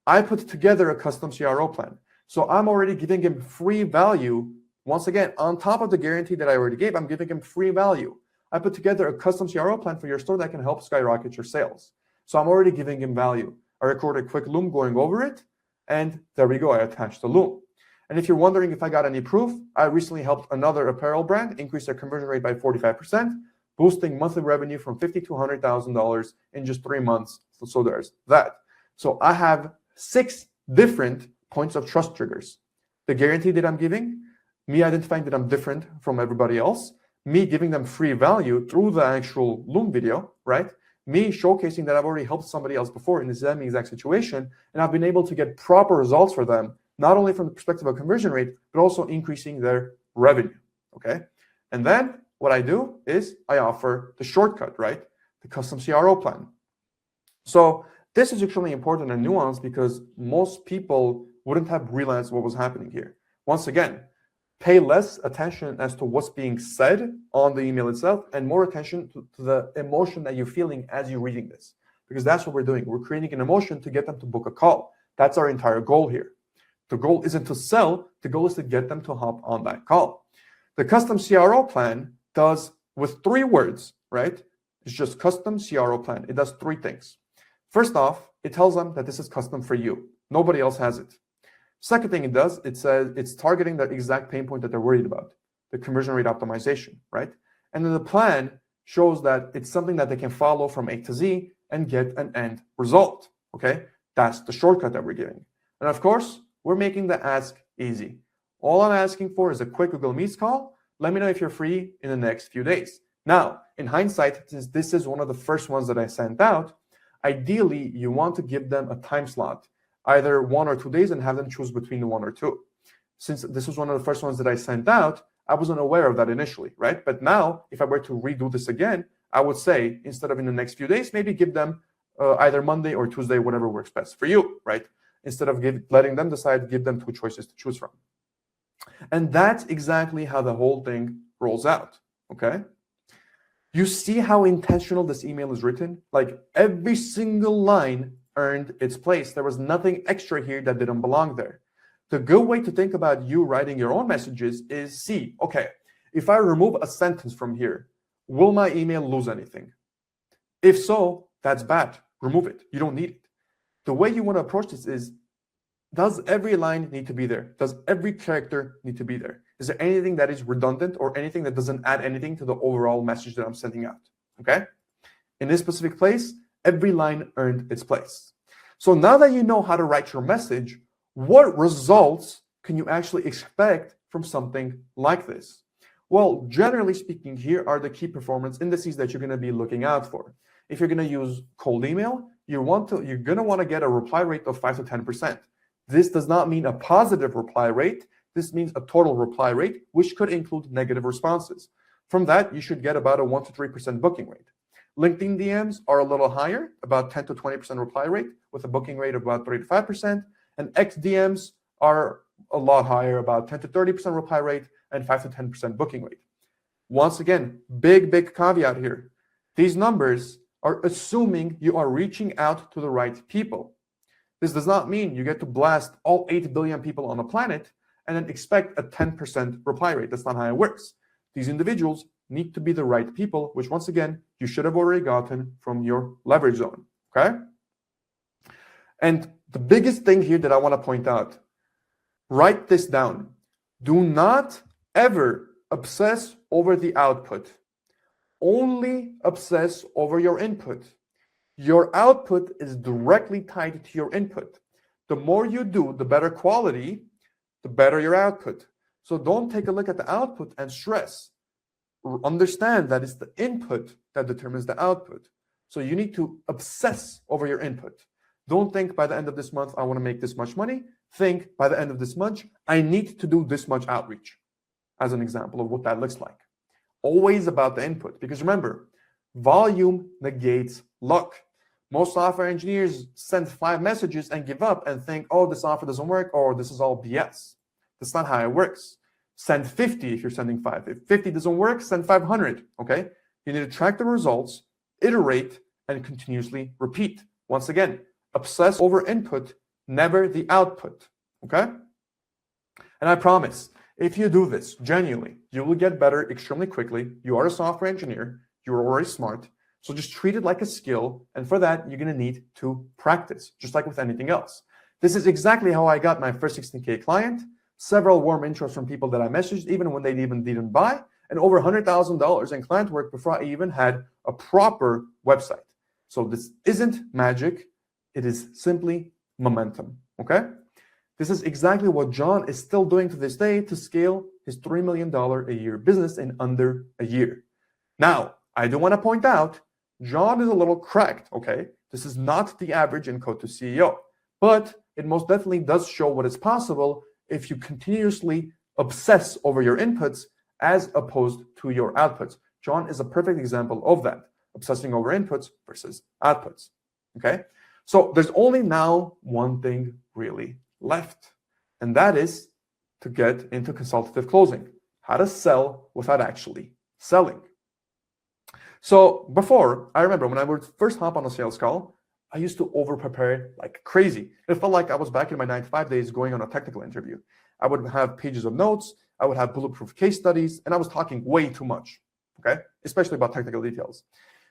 I put together a custom CRO plan. So I'm already giving him free value. Once again, on top of the guarantee that I already gave, I'm giving him free value. I put together a custom CRO plan for your store that can help skyrocket your sales. So I'm already giving him value. I recorded a quick Loom going over it, and there we go, I attached the Loom. And if you're wondering if I got any proof, I recently helped another apparel brand increase their conversion rate by 45%, boosting monthly revenue from $50,000 to $100,000 in just 3 months. So there's that. So I have 6 different points of trust triggers. The guarantee that I'm giving, me identifying that I'm different from everybody else, me giving them free value through the actual Loom video, right? Me showcasing that I've already helped somebody else before in the same exact situation, and I've been able to get proper results for them, not only from the perspective of conversion rate, but also increasing their revenue, okay? And then what I do is I offer the shortcut, right? The custom CRO plan. So this is extremely important and nuanced because most people wouldn't have realized what was happening here. Once again, pay less attention as to what's being said on the email itself and more attention to the emotion that you're feeling as you're reading this. Because that's what we're doing. We're creating an emotion to get them to book a call. That's our entire goal here. The goal isn't to sell. The goal is to get them to hop on that call. The custom CRO plan does with 3 words, right? It's just custom CRO plan. It does 3 things. First off, it tells them that this is custom for you. Nobody else has it. Second thing it does, it says it's targeting the exact pain point that they're worried about, the conversion rate optimization, right? And then the plan shows that it's something that they can follow from A to Z and get an end result, okay? That's the shortcut that we're giving. And of course, we're making the ask easy. All I'm asking for is a quick Google Meets call. Let me know if you're free in the next few days. Now, in hindsight, since this is one of the first ones that I sent out, ideally, you want to give them a time slot, either 1 or 2 days, and have them choose between the 1 or 2. Since this was one of the first ones that I sent out, I wasn't aware of that initially, right? But now, if I were to redo this again, I would say, instead of in the next few days, maybe give them either Monday or Tuesday, whatever works best for you, right? Instead of letting them decide, give them 2 choices to choose from. And that's exactly how the whole thing rolls out, okay? You see how intentional this email is written? Like every single line earned its place. There was nothing extra here that didn't belong there. The good way to think about you writing your own messages is see, okay, if I remove a sentence from here, will my email lose anything? If so, that's bad. Remove it. You don't need it. The way you want to approach this is, does every line need to be there? Does every character need to be there? Is there anything that is redundant or anything that doesn't add anything to the overall message that I'm sending out? Okay? in this specific place, every line earned its place. So now that you know how to write your message, what results can you actually expect from something like this? Well, generally speaking, here are the key performance indices that you're going to be looking out for. If you're going to use cold email, you're going to want to get a reply rate of 5 to 10%. This does not mean a positive reply rate. This means a total reply rate, which could include negative responses. From that, you should get about a 1 to 3% booking rate. LinkedIn DMs are a little higher, about 10 to 20% reply rate, with a booking rate of about 3 to 5%. And X DMs are a lot higher, about 10 to 30% reply rate and 5 to 10% booking rate. Once again, big caveat here. These numbers are assuming you are reaching out to the right people. This does not mean you get to blast all 8 billion people on the planet and then expect a 10% reply rate. That's not how it works. These individuals need to be the right people, which once again, you should have already gotten from your leverage zone, okay? And the biggest thing here that I want to point out, write this down. Do not ever obsess over the output. Only obsess over your input. Your output is directly tied to your input. The more you do, the better quality, the better your output. So don't take a look at the output and stress. Understand that it's the input that determines the output. So you need to obsess over your input. Don't think by the end of this month, I want to make this much money. Think by the end of this month, I need to do this much outreach, as an example of what that looks like. Always about the input, because remember, volume negates luck. Most software engineers send 5 messages and give up and think, oh, this offer doesn't work, or this is all BS. That's not how it works. Send 50 if you're sending 5. If 50 doesn't work, send 500, okay? You need to track the results, iterate, and continuously repeat. Once again, obsess over input, never the output, okay? And I promise, if you do this genuinely, you will get better extremely quickly. You are a software engineer. You're already smart. So just treat it like a skill. And for that, you're going to need to practice, just like with anything else. This is exactly how I got my first 16K client. Several warm intros from people that I messaged, even when they even didn't buy, and over $100,000 in client work before I even had a proper website. So this isn't magic. It is simply momentum, okay? This is exactly what John is still doing to this day to scale his $3 million a year business in under a year. Now, I do want to point out, John is a little cracked, okay? This is not the average in Code to CEO, but it most definitely does show what is possible if you continuously obsess over your inputs as opposed to your outputs. John is a perfect example of that, obsessing over inputs versus outputs, okay? So there's only now one thing really left, and that is to get into consultative closing, how to sell without actually selling. So before, I remember when I would first hop on a sales call, I used to over-prepare like crazy. It felt like I was back in my 9-to-5 days going on a technical interview. I would have pages of notes, I would have bulletproof case studies, and I was talking way too much, okay? Especially about technical details.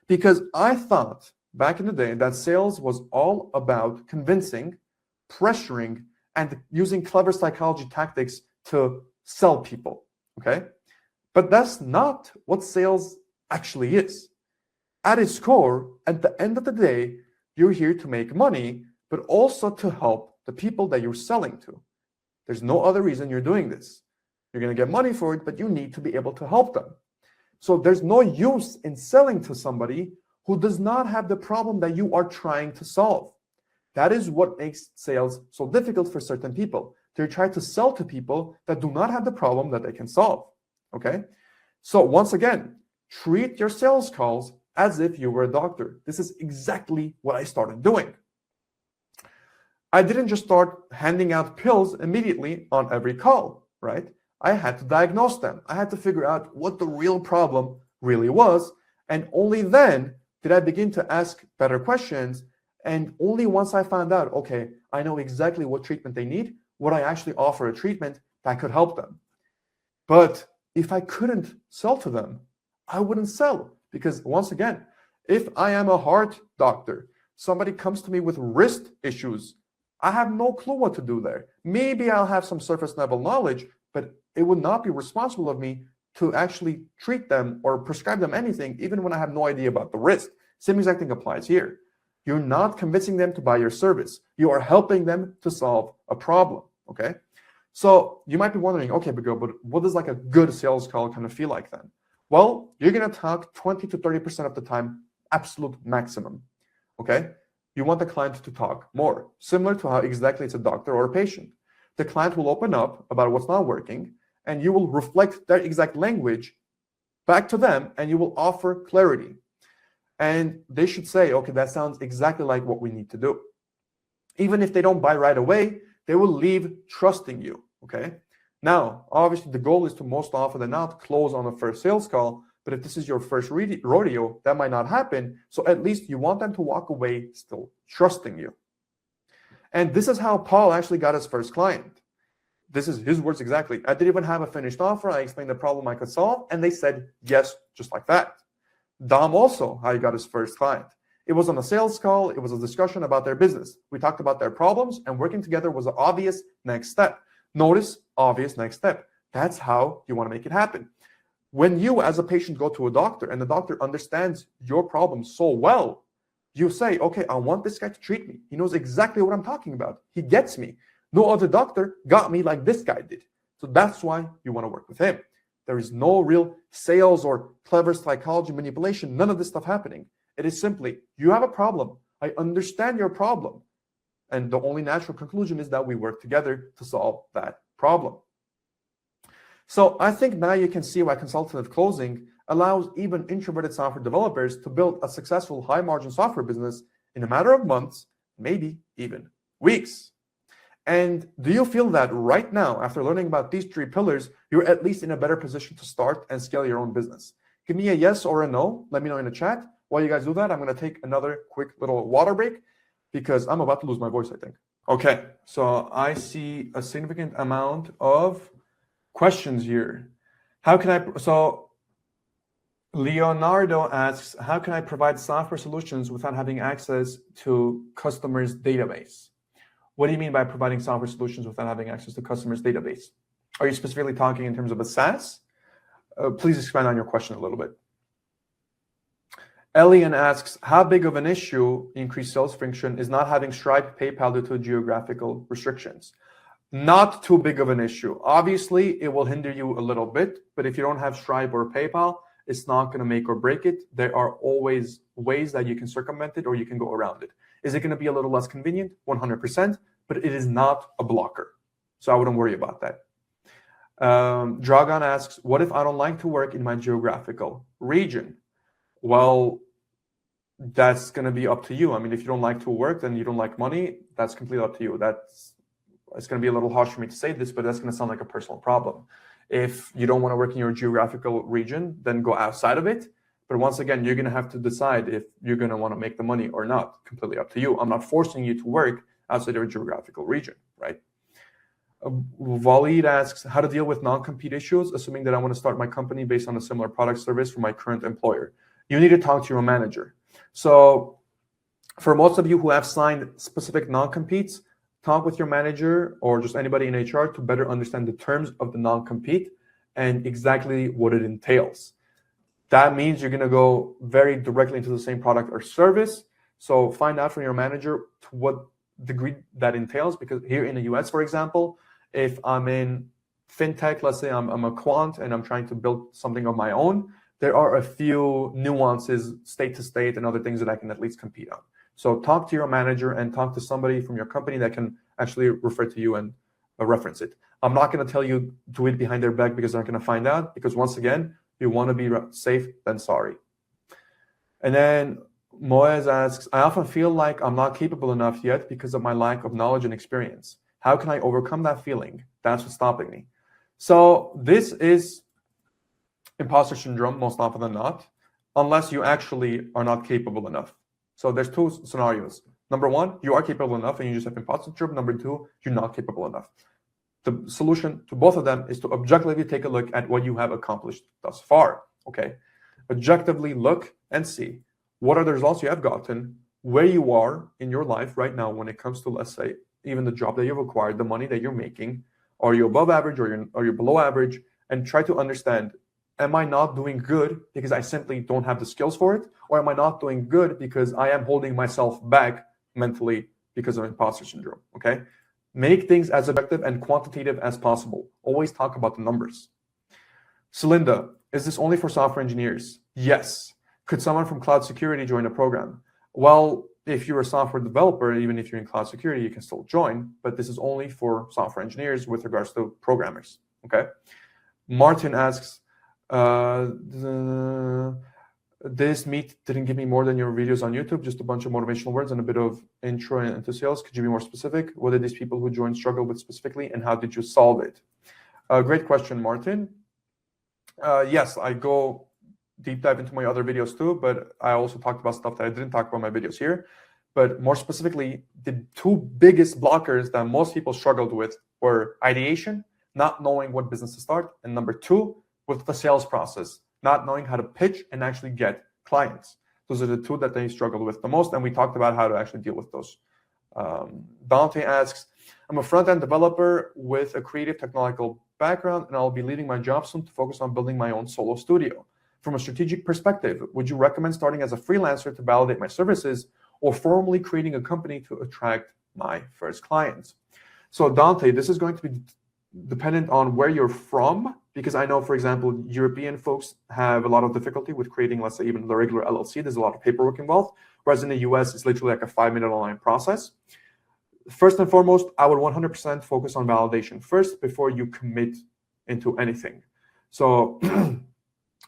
Because I thought back in the day that sales was all about convincing, pressuring, and using clever psychology tactics to sell people, okay? But that's not what sales actually is. At its core, at the end of the day, you're here to make money, but also to help the people that you're selling to. There's no other reason you're doing this. You're going to get money for it, but you need to be able to help them. So there's no use in selling to somebody who does not have the problem that you are trying to solve. That is what makes sales so difficult for certain people. They try to sell to people that do not have the problem that they can solve, okay? So once again, treat your sales calls as if you were a doctor. This is exactly what I started doing. I didn't just start handing out pills immediately on every call, right? I had to diagnose them. I had to figure out what the real problem really was. And only then did I begin to ask better questions. And only once I found out, okay, I know exactly what treatment they need, would I actually offer a treatment that could help them. But if I couldn't sell to them, I wouldn't sell. Because once again, if I am a heart doctor, somebody comes to me with wrist issues, I have no clue what to do there. Maybe I'll have some surface level knowledge, but it would not be responsible of me to actually treat them or prescribe them anything, even when I have no idea about the wrist. Same exact thing applies here. You're not convincing them to buy your service. You are helping them to solve a problem, okay? So you might be wondering, okay, but what does like a good sales call kind of feel like then? Well, you're going to talk 20 to 30% of the time, absolute maximum, okay? You want the client to talk more, similar to how exactly it's a doctor or a patient. The client will open up about what's not working, and you will reflect their exact language back to them, and you will offer clarity. And they should say, okay, that sounds exactly like what we need to do. Even if they don't buy right away, they will leave trusting you, okay? Now, obviously, the goal is to most often than not close on the first sales call, but if this is your first rodeo, that might not happen. So at least you want them to walk away still trusting you. And this is how Paul actually got his first client. This is his words exactly. I didn't even have a finished offer. I explained the problem I could solve, and they said yes, just like that. Dom also, how he got his first client. It was on a sales call. It was a discussion about their business. We talked about their problems, and working together was an obvious next step. Notice, obvious next step. That's how you want to make it happen. When you, as a patient, go to a doctor and the doctor understands your problem so well, you say, okay, I want this guy to treat me. He knows exactly what I'm talking about. He gets me. No other doctor got me like this guy did. So that's why you want to work with him. There is no real sales or clever psychology manipulation. None of this stuff happening. It is simply, you have a problem. I understand your problem. And the only natural conclusion is that we work together to solve that problem. So I think now you can see why consultative closing allows even introverted software developers to build a successful high-margin software business in a matter of months, maybe even weeks. And do you feel that right now, after learning about these 3 pillars, you're at least in a better position to start and scale your own business? Give me a yes or a no. Let me know in the chat. While you guys do that, I'm going to take another quick little water break because I'm about to lose my voice, I think. Okay, so I see a significant amount of questions here. So Leonardo asks, how can I provide software solutions without having access to customers' database? What do you mean by providing software solutions without having access to customers' database? Are you specifically talking in terms of a SaaS? Please expand on your question a little bit. Elian asks, how big of an issue increased sales friction is not having Stripe, PayPal due to geographical restrictions? Not too big of an issue. Obviously, it will hinder you a little bit, but if you don't have Stripe or PayPal, it's not going to make or break it. There are always ways that you can circumvent it or you can go around it. Is it going to be a little less convenient? 100%, but it is not a blocker. So I wouldn't worry about that. Dragon asks, what if I don't like to work in my geographical region? Well, that's going to be up to you. I mean, if you don't like to work, then you don't like money. That's completely up to you. It's going to be a little harsh for me to say this, but that's going to sound like a personal problem. If you don't want to work in your geographical region, then go outside of it. But once again, you're going to have to decide if you're going to want to make the money or not. Completely up to you. I'm not forcing you to work outside your geographical region, right? Walid asks, how to deal with non-compete issues, assuming that I want to start my company based on a similar product service from my current employer. You need to talk to your manager. So for most of you who have signed specific non-competes, talk with your manager or just anybody in HR to better understand the terms of the non-compete and exactly what it entails. That means you're going to go very directly into the same product or service. So find out from your manager to what degree that entails, because here in the US, for example, if I'm in fintech, let's say I'm a quant and I'm trying to build something of my own, there are a few nuances state to state and other things that I can at least compete on. So talk to your manager and talk to somebody from your company that can actually refer to you and reference it. I'm not going to tell you do it behind their back because they're not going to find out, because once again, you want to be safe than sorry. And then Moez asks, I often feel like I'm not capable enough yet because of my lack of knowledge and experience. How can I overcome that feeling? That's what's stopping me. So this is imposter syndrome most often than not, unless you actually are not capable enough. So there's 2 scenarios. Number 1, you are capable enough and you just have imposter syndrome. Number 2, you're not capable enough. The solution to both of them is to objectively take a look at what you have accomplished thus far, okay? Objectively look and see what are the results you have gotten, where you are in your life right now when it comes to, let's say, even the job that you've acquired, the money that you're making. Are you above average or you're below average? And try to understand, am I not doing good because I simply don't have the skills for it? Or am I not doing good because I am holding myself back mentally because of imposter syndrome? Okay. Make things as objective and quantitative as possible. Always talk about the numbers. Celinda, is this only for software engineers? Yes. Could someone from cloud security join the program? Well, if you're a software developer, even if you're in cloud security, you can still join, but this is only for software engineers with regards to programmers. Okay. Martin asks, this meet didn't give me more than your videos on YouTube, just a bunch of motivational words and a bit of intro into sales. Could you be more specific? What did these people who joined struggle with specifically, and how did you solve it? Great question, Martin. Yes, I go deep dive into my other videos too, but I also talked about stuff that I didn't talk about in my videos here. But more specifically, the two biggest blockers that most people struggled with were ideation, not knowing what business to start, and number two, with the sales process, not knowing how to pitch and actually get clients. Those are the two that they struggled with the most, and we talked about how to actually deal with those. Dante asks, I'm a front-end developer with a creative technological background, and I'll be leaving my job soon to focus on building my own solo studio. From a strategic perspective, would you recommend starting as a freelancer to validate my services, or formally creating a company to attract my first clients? So Dante, this is going to be dependent on where you're from, because I know, for example, European folks have a lot of difficulty with creating, let's say, even the regular LLC. There's a lot of paperwork involved, whereas in the US, it's literally like a 5-minute online process. First and foremost, I would 100% focus on validation first before you commit into anything. So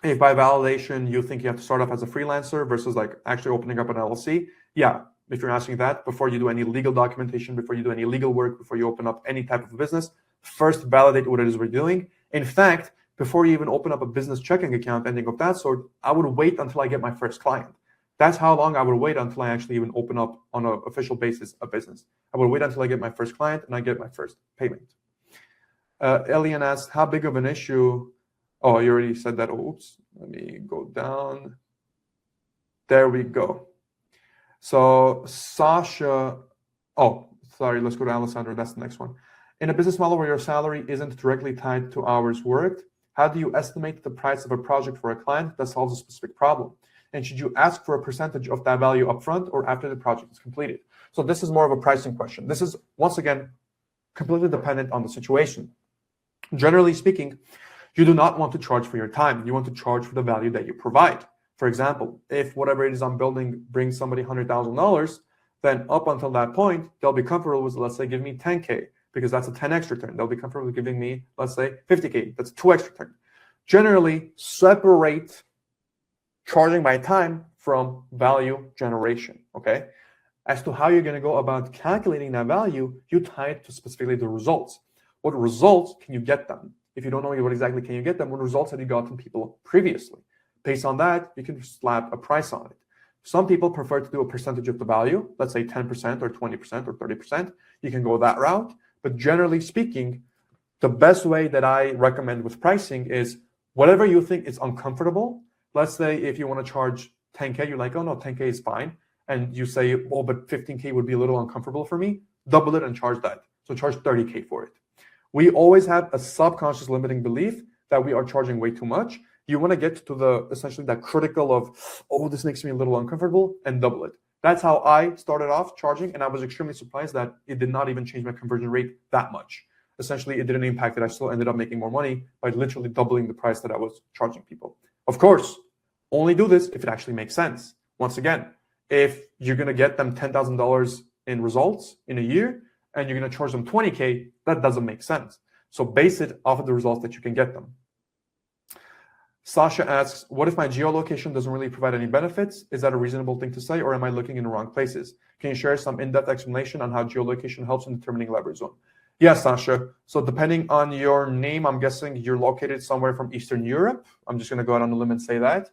if by validation you think you have to start off as a freelancer versus like actually opening up an LLC, yeah, if you're asking that, before you do any legal documentation, before you do any legal work, before you open up any type of business, first validate what it is we're doing. In fact, before you even open up a business checking account, anything of that sort, I would wait until I get my first client. That's how long I would wait until I actually even open up on an official basis a business. I would wait until I get my first client and I get my first payment. Elian asked, how big of an issue? Oh, you already said that. Oops, let me go down. There we go. So Sasha, oh, sorry, let's go to Alessandro. That's the next one. In a business model where your salary isn't directly tied to hours worked, how do you estimate the price of a project for a client that solves a specific problem? And should you ask for a percentage of that value upfront or after the project is completed? So this is more of a pricing question. This is, once again, completely dependent on the situation. Generally speaking, you do not want to charge for your time. You want to charge for the value that you provide. For example, if whatever it is I'm building brings somebody $100,000, then up until that point, they'll be comfortable with, let's say, give me 10K, because that's a 10 extra turn. They'll be comfortable with giving me, let's say, 50K. That's 2 extra turn. Generally, separate charging by time from value generation, okay? As to how you're going to go about calculating that value, you tie it to specifically the results. What results can you get them? If you don't know what exactly can you get them, what results have you gotten people previously? Based on that, you can slap a price on it. Some people prefer to do a percentage of the value, let's say 10% or 20% or 30%. You can go that route. But generally speaking, the best way that I recommend with pricing is whatever you think is uncomfortable. Let's say if you want to charge 10K, you're like, oh no, 10K is fine. And you say, oh, but 15K would be a little uncomfortable for me. Double it and charge that. So charge 30K for it. We always have a subconscious limiting belief that we are charging way too much. You want to get to the essentially that critical of, oh, this makes me a little uncomfortable, and double it. That's how I started off charging, and I was extremely surprised that it did not even change my conversion rate that much. Essentially, it didn't impact it. I still ended up making more money by literally doubling the price that I was charging people. Of course, only do this if it actually makes sense. Once again, if you're going to get them $10,000 in results in a year and you're going to charge them 20K, that doesn't make sense. So base it off of the results that you can get them. Sasha asks, what if my geolocation doesn't really provide any benefits? Is that a reasonable thing to say, or am I looking in the wrong places? Can you share some in-depth explanation on how geolocation helps in determining leverage zone? Yes, Sasha. So depending on your name, I'm guessing you're located somewhere from Eastern Europe. I'm just going to go out on a limb and say that.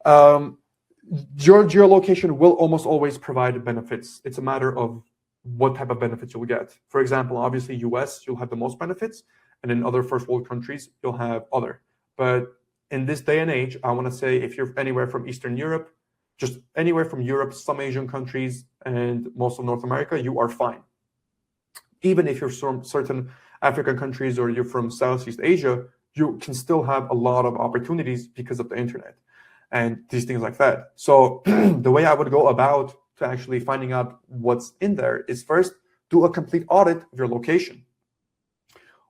Your geolocation will almost always provide benefits. It's a matter of what type of benefits you'll get. For example, obviously US, you'll have the most benefits, and in other first world countries, you'll have other. But in this day and age, I want to say if you're anywhere from Eastern Europe, just anywhere from Europe, some Asian countries, and most of North America, you are fine. Even if you're from certain African countries or you're from Southeast Asia, you can still have a lot of opportunities because of the internet and these things like that. So the way I would go about to actually finding out what's in there is first do a complete audit of your location.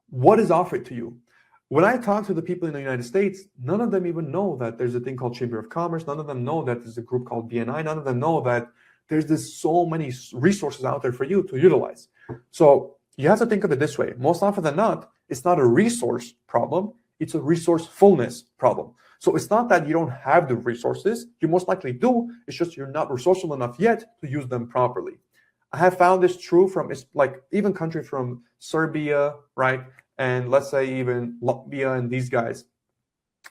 What is offered to you? When I talk to the people in the United States, none of them even know that there's a thing called Chamber of Commerce. None of them know that there's a group called BNI. None of them know that there's so many resources out there for you to utilize. So you have to think of it this way. Most often than not, it's not a resource problem. It's a resourcefulness problem. So it's not that you don't have the resources. You most likely do. It's just you're not resourceful enough yet to use them properly. I have found this true from even countries from Serbia, right? And let's say even Latvia and these guys,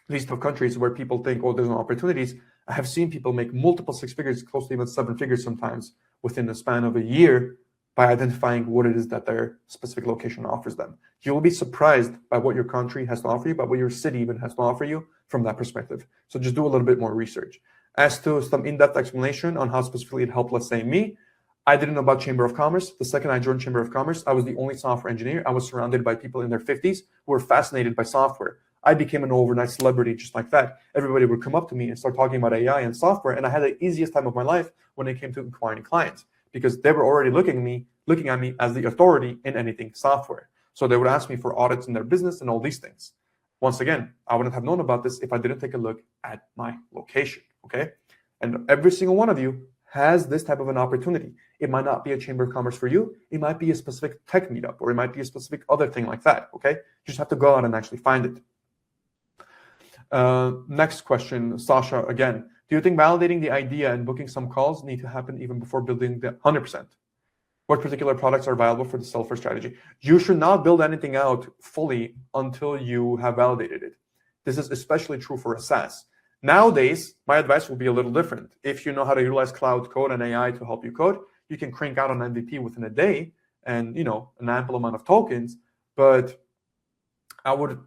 these tough countries where people think, oh, there's no opportunities. I have seen people make multiple six figures, close to even seven figures sometimes within the span of a year by identifying what it is that their specific location offers them. You'll be surprised by what your country has to offer you, by what your city even has to offer you from that perspective. So just do a little bit more research. As to some in-depth explanation on how specifically it helped, let's say me, I didn't know about Chamber of Commerce. The second I joined Chamber of Commerce, I was the only software engineer. I was surrounded by people in their 50s who were fascinated by software. I became an overnight celebrity just like that. Everybody would come up to me and start talking about AI and software, and I had the easiest time of my life when it came to acquiring clients because they were already looking at me as the authority in anything software. So they would ask me for audits in their business and all these things. Once again, I wouldn't have known about this if I didn't take a look at my location, okay? And every single one of you has this type of an opportunity. It might not be a Chamber of Commerce for you. It might be a specific tech meetup, or it might be a specific other thing like that, okay? You just have to go out and actually find it. Next question, Sasha, again. Do you think validating the idea and booking some calls need to happen even before building the 100%? What particular products are viable for the sell-first strategy? You should not build anything out fully until you have validated it. This is especially true for a SaaS. Nowadays, my advice will be a little different. If you know how to utilize cloud code and AI to help you code, you can crank out an MVP within a day and an ample amount of tokens. But I would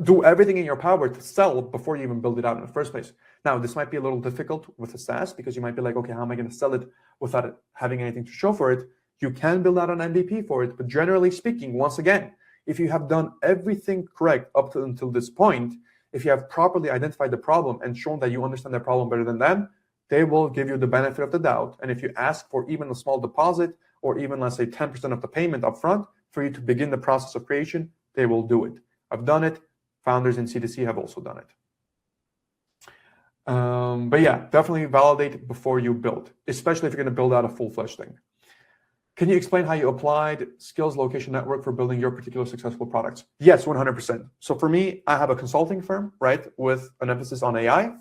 do everything in your power to sell before you even build it out in the first place. Now, this might be a little difficult with a SaaS because you might be like, okay, how am I going to sell it without having anything to show for it? You can build out an MVP for it, but generally speaking, once again, if you have done everything correct up to until this point, if you have properly identified the problem and shown that you understand the problem better than them, they will give you the benefit of the doubt. And if you ask for even a small deposit or even, let's say, 10% of the payment up front for you to begin the process of creation, they will do it. I've done it. Founders in C2C have also done it. But yeah, definitely validate before you build, especially if you're going to build out a full-fledged thing. Can you explain how you applied skills location network for building your particular successful products? Yes, 100%. So for me, I have a consulting firm, right, with an emphasis on AI.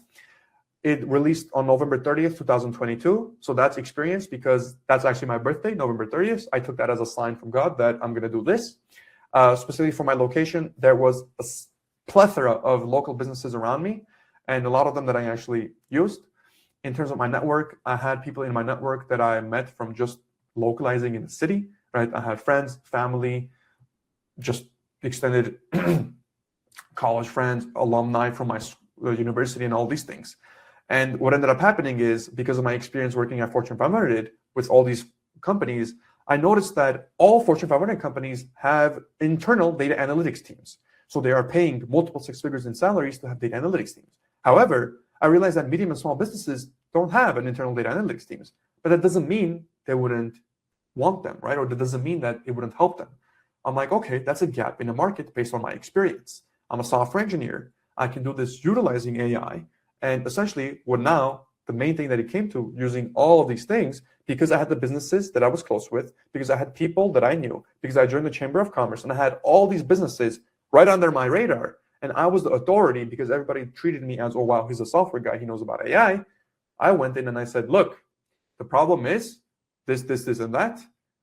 It released on November 30th, 2022. So that's experience because that's actually my birthday, November 30th. I took that as a sign from God that I'm going to do this. Specifically for my location, there was a plethora of local businesses around me, and a lot of them that I actually used. In terms of my network, I had people in my network that I met from just localizing in the city, right? I had friends, family, just extended college friends, alumni from my university and all these things. And what ended up happening is because of my experience working at Fortune 500 with all these companies, I noticed that all Fortune 500 companies have internal data analytics teams. So they are paying multiple six figures in salaries to have data analytics teams. However, I realized that medium and small businesses don't have an internal data analytics teams, but that doesn't mean they wouldn't want them, right? Or that doesn't mean that it wouldn't help them. I'm like, okay, that's a gap in the market based on my experience. I'm a software engineer. I can do this utilizing AI. And essentially the main thing that it came to using all of these things, because I had the businesses that I was close with, because I had people that I knew, because I joined the Chamber of Commerce and I had all these businesses right under my radar. And I was the authority because everybody treated me as, oh, wow, he's a software guy. He knows about AI. I went in and I said, look, the problem is this, and that.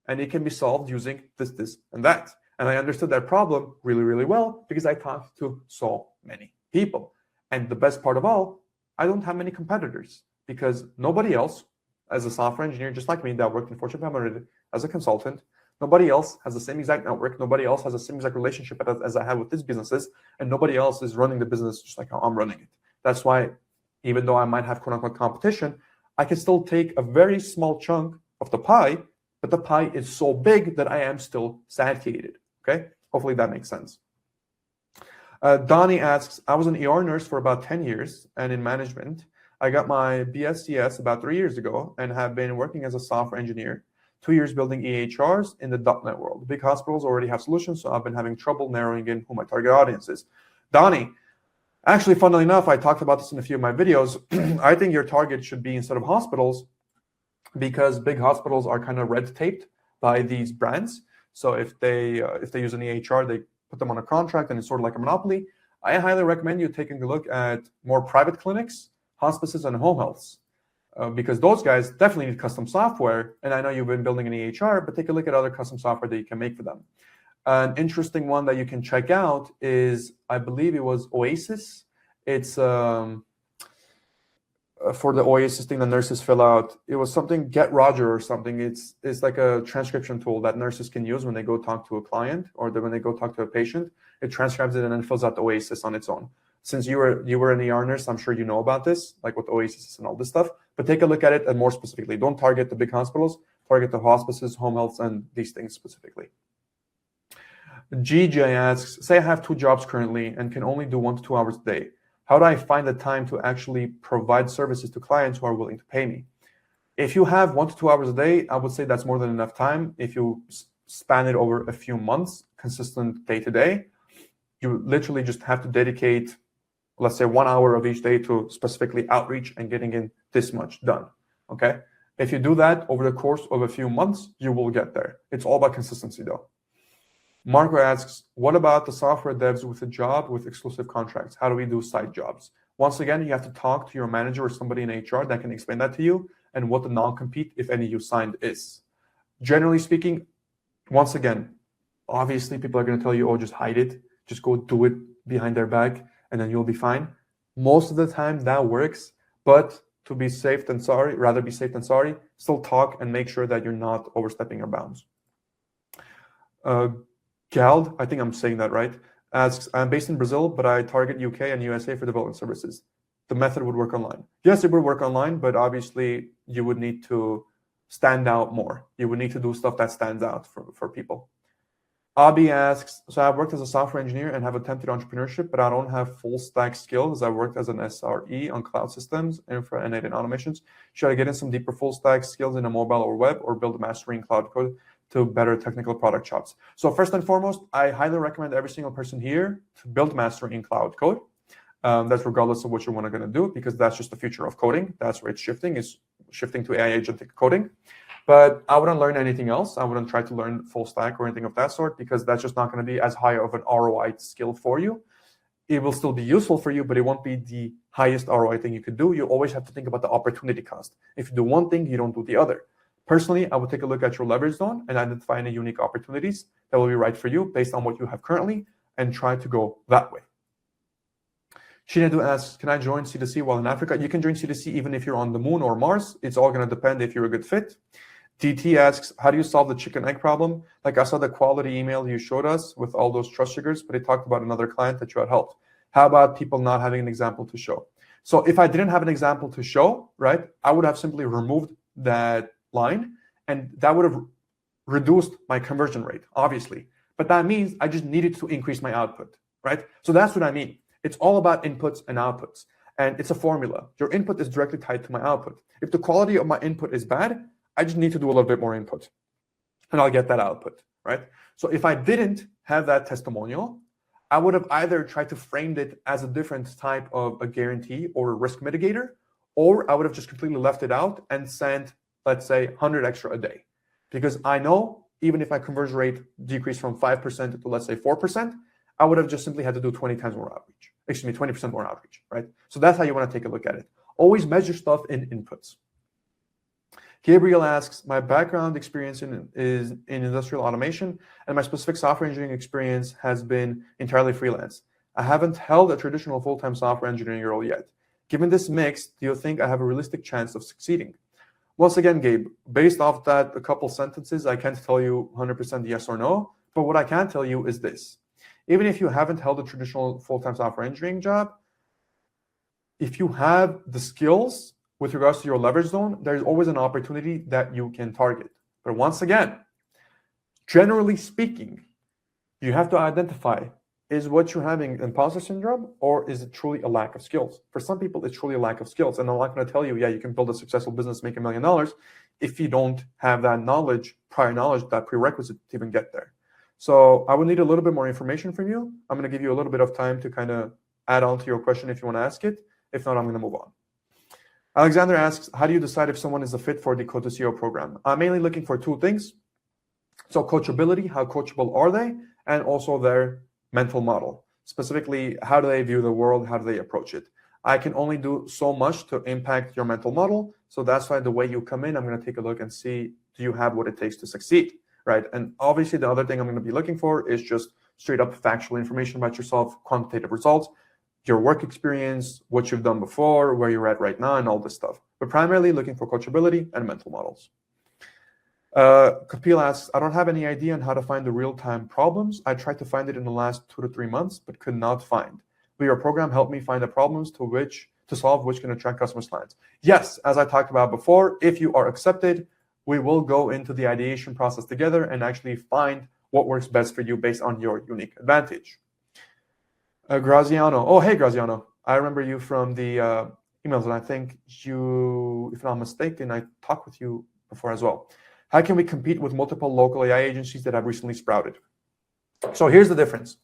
And it can be solved using this, and that. And I understood that problem really, really well because I talked to so many people. And the best part of all, I don't have many competitors because nobody else, as a software engineer, just like me, that worked in Fortune 500 as a consultant, nobody else has the same exact network. Nobody else has the same exact relationship as I have with these businesses. And nobody else is running the business just like how I'm running it. That's why, even though I might have quote unquote competition, I can still take a very small chunk of the pie, but the pie is so big that I am still satiated. Okay? Hopefully that makes sense. Donnie asks, I was an ER nurse for about 10 years and in management. I got my BSCS about 3 years ago and have been working as a software engineer, 2 years building EHRs in the .NET world. Big hospitals already have solutions, so I've been having trouble narrowing in who my target audience is. Donnie, actually, funnily enough, I talked about this in a few of my videos. I think your target should be instead of hospitals, because big hospitals are kind of red taped by these brands. So if they use an EHR, they put them on a contract and it's sort of like a monopoly. I highly recommend you taking a look at more private clinics, hospices, and home healths, because those guys definitely need custom software. And I know you've been building an EHR, but take a look at other custom software that you can make for them. An interesting one that you can check out is, I believe it was Oasis. It's for the Oasis thing the nurses fill out. It was something Get Roger or something. It's like a transcription tool that nurses can use when they go talk to a client or when they go talk to a patient. It transcribes it and then fills out the Oasis on its own. Since you were an ER nurse, I'm sure you know about this, like what Oasis is and all this stuff. But take a look at it, and more specifically, don't target the big hospitals. Target the hospices, home healths, and these things specifically. GJ asks, say I have 2 jobs currently and can only do 1 to 2 hours a day. How do I find the time to actually provide services to clients who are willing to pay me? If you have 1 to 2 hours a day, I would say that's more than enough time. If you span it over a few months, consistent day to day, you literally just have to dedicate, let's say, 1 hour of each day to specifically outreach and getting in this much done, okay? If you do that over the course of a few months, you will get there. It's all about consistency though. Marco asks, what about the software devs with a job with exclusive contracts? How do we do side jobs? Once again, you have to talk to your manager or somebody in HR that can explain that to you and what the non-compete, if any, you signed is. Generally speaking, once again, obviously people are going to tell you, oh, just hide it. Just go do it behind their back and then you'll be fine. Most of the time that works, but to be safe than sorry, rather be safe than sorry, still talk and make sure that you're not overstepping your bounds. Gald, I think I'm saying that right, asks, I'm based in Brazil, but I target UK and USA for development services. The method would work online. Yes, it would work online, but obviously you would need to stand out more. You would need to do stuff that stands out for people. Abi asks, so I've worked as a software engineer and have attempted entrepreneurship, but I don't have full stack skills as I worked as an SRE on cloud systems, infra, and data automations. Should I get in some deeper full stack skills in a mobile or web, or build a mastery in cloud code to better technical product chops? So first and foremost, I highly recommend every single person here to build mastery in cloud code. That's regardless of what you're going to do, because that's just the future of coding. That's where it's shifting, is shifting to AI agentic coding. But I wouldn't learn anything else. I wouldn't try to learn full stack or anything of that sort, because that's just not going to be as high of an ROI skill for you. It will still be useful for you, but it won't be the highest ROI thing you could do. You always have to think about the opportunity cost. If you do one thing, you don't do the other. Personally, I would take a look at your leverage zone and identify any unique opportunities that will be right for you based on what you have currently, and try to go that way. Shinedu asks, can I join C2C while in Africa? You can join C2C even if you're on the moon or Mars. It's all going to depend if you're a good fit. DT asks, how do you solve the chicken egg problem? Like, I saw the quality email you showed us with all those trust triggers, but it talked about another client that you had helped. How about people not having an example to show? So if I didn't have an example to show, right, I would have simply removed that line, and that would have reduced my conversion rate, obviously. But that means I just needed to increase my output, right? So that's what I mean. It's all about inputs and outputs, and it's a formula. Your input is directly tied to my output. If the quality of my input is bad, I just need to do a little bit more input, and I'll get that output, right? So if I didn't have that testimonial, I would have either tried to frame it as a different type of a guarantee or a risk mitigator, or I would have just completely left it out and sent, let's say, 100 extra a day. Because I know even if my conversion rate decreased from 5% to, let's say, 4%, I would have just simply had to do 20 times more outreach. 20% more outreach, right? So that's how you want to take a look at it. Always measure stuff in inputs. Gabriel asks, my background experience is in industrial automation, and my specific software engineering experience has been entirely freelance. I haven't held a traditional full-time software engineering role yet. Given this mix, do you think I have a realistic chance of succeeding? Once again, Gabe, based off that a couple sentences, I can't tell you 100% yes or no, but what I can tell you is this. Even if you haven't held a traditional full-time software engineering job, if you have the skills with regards to your leverage zone, there's always an opportunity that you can target. But once again, generally speaking, you have to identify is what you're having imposter syndrome, or is it truly a lack of skills? For some people, it's truly a lack of skills. And I'm not going to tell you, yeah, you can build a successful business, make $1 million, if you don't have that knowledge, prior knowledge, that prerequisite to even get there. So I would need a little bit more information from you. I'm going to give you a little bit of time to kind of add on to your question if you want to ask it. If not, I'm going to move on. Alexander asks, how do you decide if someone is a fit for the Code to CEO program? I'm mainly looking for two things. So coachability, how coachable are they? And also their mental model. Specifically, how do they view the world? How do they approach it? I can only do so much to impact your mental model. So that's why the way you come in, I'm going to take a look and see, do you have what it takes to succeed, right? And obviously the other thing I'm going to be looking for is just straight up factual information about yourself, quantitative results, your work experience, what you've done before, where you're at right now, and all this stuff. But primarily looking for coachability and mental models. Kapil asks, I don't have any idea on how to find the real-time problems. I tried to find it in the last 2 to 3 months, but could not find. Will your program help me find the problems to solve which can attract customers' clients? Yes, as I talked about before, if you are accepted, we will go into the ideation process together and actually find what works best for you based on your unique advantage. Graziano. Oh, hey, Graziano. I remember you from the emails, and I think you, if I'm not mistaken, I talked with you before as well. How can we compete with multiple local AI agencies that have recently sprouted? So here's the difference.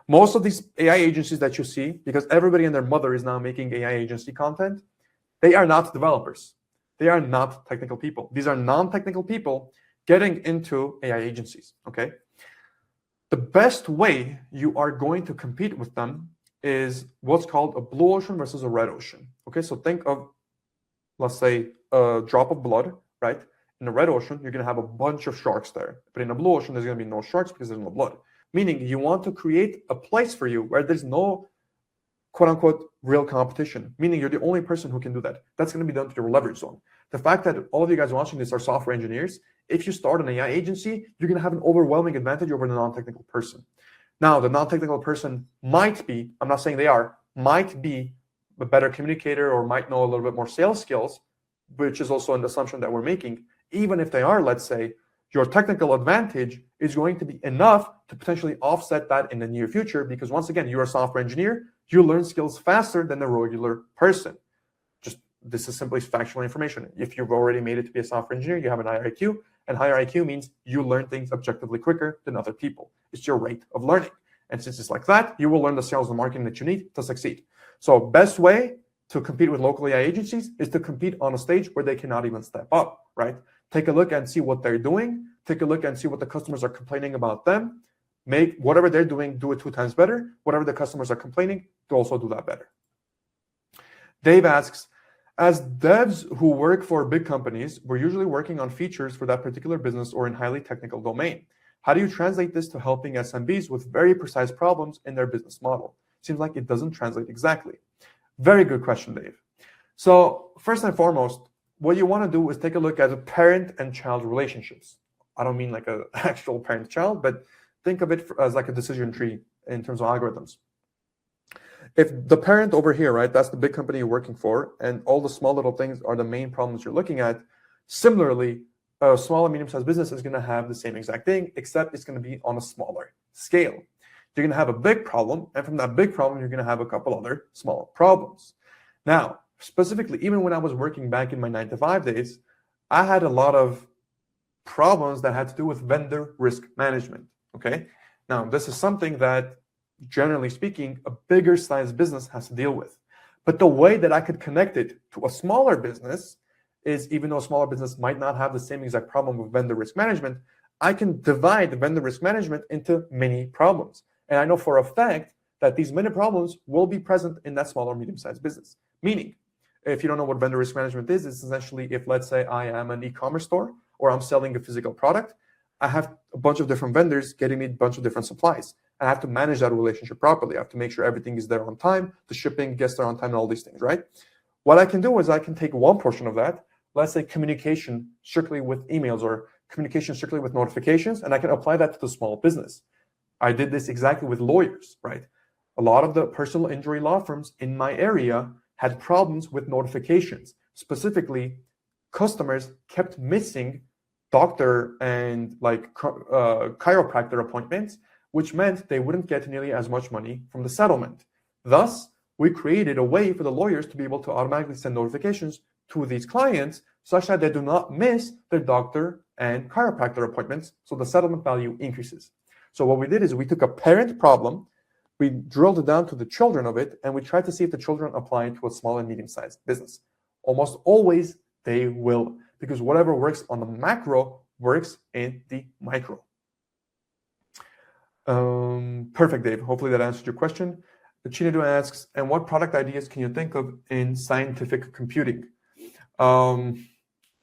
Most of these AI agencies that you see, because everybody and their mother is now making AI agency content, they are not developers. They are not technical people. These are non-technical people getting into AI agencies, okay? The best way you are going to compete with them is what's called a blue ocean versus a red ocean, okay? So think of, let's say, a drop of blood, right? In the red ocean, you're going to have a bunch of sharks there. But in the blue ocean, there's going to be no sharks because there's no blood. Meaning you want to create a place for you where there's no quote-unquote real competition. Meaning you're the only person who can do that. That's going to be done to your leverage zone. The fact that all of you guys watching this are software engineers, if you start an AI agency, you're going to have an overwhelming advantage over the non-technical person. Now, the non-technical person might be, I'm not saying they are, might be a better communicator or might know a little bit more sales skills, which is also an assumption that we're making. Even if they are, let's say, your technical advantage is going to be enough to potentially offset that in the near future, because once again, you're a software engineer, you learn skills faster than the regular person. Just this is simply factual information. If you've already made it to be a software engineer, you have an higher IQ, and higher IQ means you learn things objectively quicker than other people. It's your rate of learning. And since it's like that, you will learn the sales and marketing that you need to succeed. So best way to compete with local AI agencies is to compete on a stage where they cannot even step up, right? Take a look and see what they're doing. Take a look and see what the customers are complaining about them. Make whatever they're doing, do it 2 times better. Whatever the customers are complaining, to also do that better. Dave asks, as devs who work for big companies, we're usually working on features for that particular business or in highly technical domain. How do you translate this to helping SMBs with very precise problems in their business model? Seems like it doesn't translate exactly. Very good question, Dave. So first and foremost, what you want to do is take a look at the parent and child relationships. I don't mean like an actual parent-child, but think of it as like a decision tree in terms of algorithms. If the parent over here, right, that's the big company you're working for, and all the small little things are the main problems you're looking at, similarly, a small and medium-sized business is going to have the same exact thing, except it's going to be on a smaller scale. You're going to have a big problem, and from that big problem, you're going to have a couple other small problems. Now, specifically, even when I was working back in my 9-to-5 days, I had a lot of problems that had to do with vendor risk management, okay? Now, this is something that, generally speaking, a bigger sized business has to deal with. But the way that I could connect it to a smaller business is, even though a smaller business might not have the same exact problem with vendor risk management, I can divide the vendor risk management into many problems. And I know for a fact that these many problems will be present in that small or medium-sized business. Meaning, if you don't know what vendor risk management is, it's essentially if, let's say, I am an e-commerce store or I'm selling a physical product, I have a bunch of different vendors getting me a bunch of different supplies. I have to manage that relationship properly. I have to make sure everything is there on time, the shipping gets there on time, and all these things, right? What I can do is I can take one portion of that, let's say communication strictly with emails or communication strictly with notifications, and I can apply that to the small business. I did this exactly with lawyers, right? A lot of the personal injury law firms in my area had problems with notifications. Specifically, customers kept missing doctor and like chiropractor appointments which meant they wouldn't get nearly as much money from the settlement. Thus, we created a way for the lawyers to be able to automatically send notifications to these clients such that they do not miss their doctor and chiropractor appointments, so the settlement value increases. So what we did is we took a parent problem, we drilled it down to the children of it, and we tried to see if the children apply to a small and medium-sized business. Almost always they will, because whatever works on the macro works in the micro. Perfect, Dave. Hopefully that answered your question. Chinadu asks, and what product ideas can you think of in scientific computing?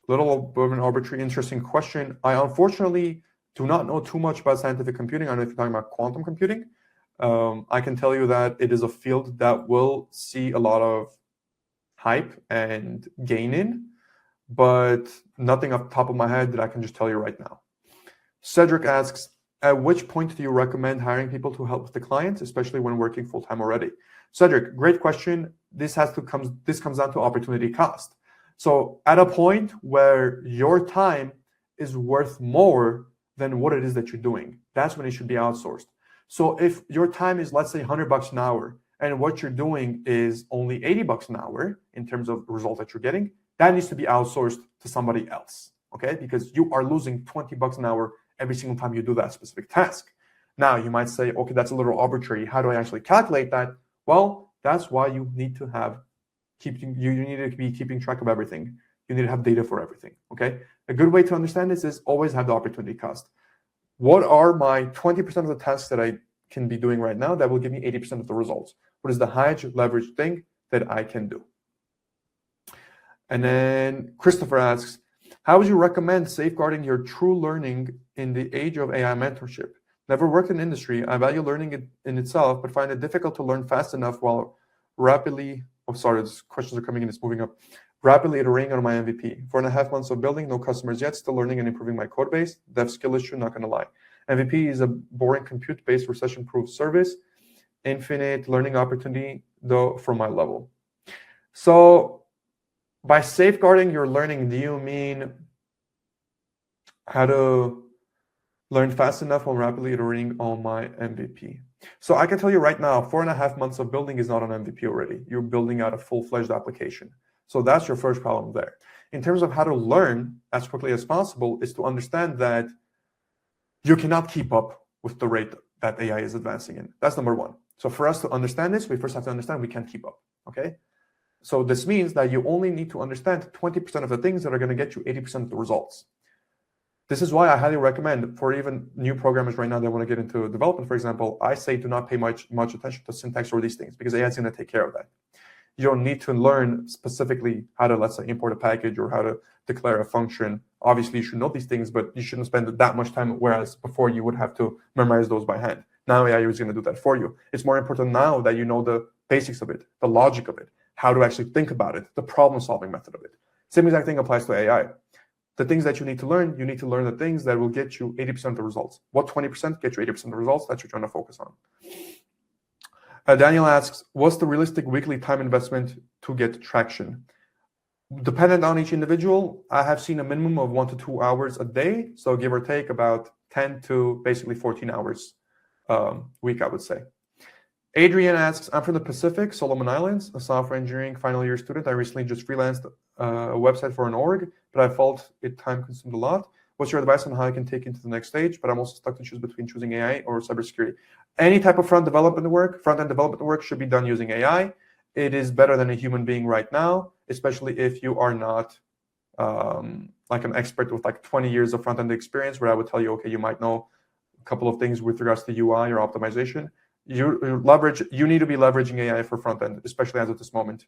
Little bit of an arbitrary, interesting question. I unfortunately do not know too much about scientific computing. I don't know if you're talking about quantum computing. I can tell you that it is a field that will see a lot of hype and gain in, but nothing off the top of my head that I can just tell you right now. Cedric asks, at which point do you recommend hiring people to help with the clients, especially when working full-time already? Cedric, great question. This comes down to opportunity cost. So at a point where your time is worth more than what it is that you're doing, that's when it should be outsourced. So if your time is, let's say, $100 an hour, and what you're doing is only $80 an hour in terms of the result that you're getting, that needs to be outsourced to somebody else, okay? Because you are losing $20 an hour every single time you do that specific task. Now, you might say, okay, that's a little arbitrary. How do I actually calculate that? Well, that's why you need to be keeping track of everything. You need to have data for everything, okay? A good way to understand this is always have the opportunity cost. What are my 20% of the tasks that I can be doing right now that will give me 80% of the results? What is the highest leverage thing that I can do? And then Christopher asks, how would you recommend safeguarding your true learning in the age of AI mentorship? Never worked in industry. I value learning it in itself, but find it difficult to learn fast enough while rapidly, these questions are coming in, it's moving up. Rapidly iterating on my MVP. 4.5 months of building, no customers yet, still learning and improving my code base. Dev skill issue, not gonna lie. MVP is a boring compute-based recession-proof service. Infinite learning opportunity, though, from my level. So by safeguarding your learning, do you mean how to learn fast enough while rapidly iterating on my MVP? So I can tell you right now, 4.5 months of building is not an MVP already. You're building out a full-fledged application. So that's your first problem there. In terms of how to learn as quickly as possible is to understand that you cannot keep up with the rate that AI is advancing in. That's number one. So for us to understand this, we first have to understand we can't keep up, okay? So this means that you only need to understand 20% of the things that are gonna get you 80% of the results. This is why I highly recommend for even new programmers right now that want to get into development, for example, I say do not pay much attention to syntax or these things because AI is going to take care of that. You don't need to learn specifically how to, let's say, import a package or how to declare a function. Obviously, you should know these things, but you shouldn't spend that much time, whereas before you would have to memorize those by hand. Now AI is going to do that for you. It's more important now that you know the basics of it, the logic of it, how to actually think about it, the problem-solving method of it. Same exact thing applies to AI. The things that you need to learn the things that will get you 80% of the results. What 20% get you 80% of the results? That's what you're trying to focus on. Daniel asks, what's the realistic weekly time investment to get traction? Dependent on each individual, I have seen a minimum of 1 to 2 hours a day. So give or take about 10 to basically 14 hours a week, I would say. Adrian asks, I'm from the Pacific, Solomon Islands, a software engineering final year student. I recently just freelanced a website for an org, but I felt it time consumed a lot. What's your advice on how I can take it to the next stage? But I'm also stuck to choose between choosing AI or cybersecurity. Any type of front-end development work should be done using AI. It is better than a human being right now, especially if you are not like an expert with like 20 years of front-end experience, where I would tell you, okay, you might know a couple of things with regards to UI or optimization. You need to be leveraging AI for front end, especially as of this moment.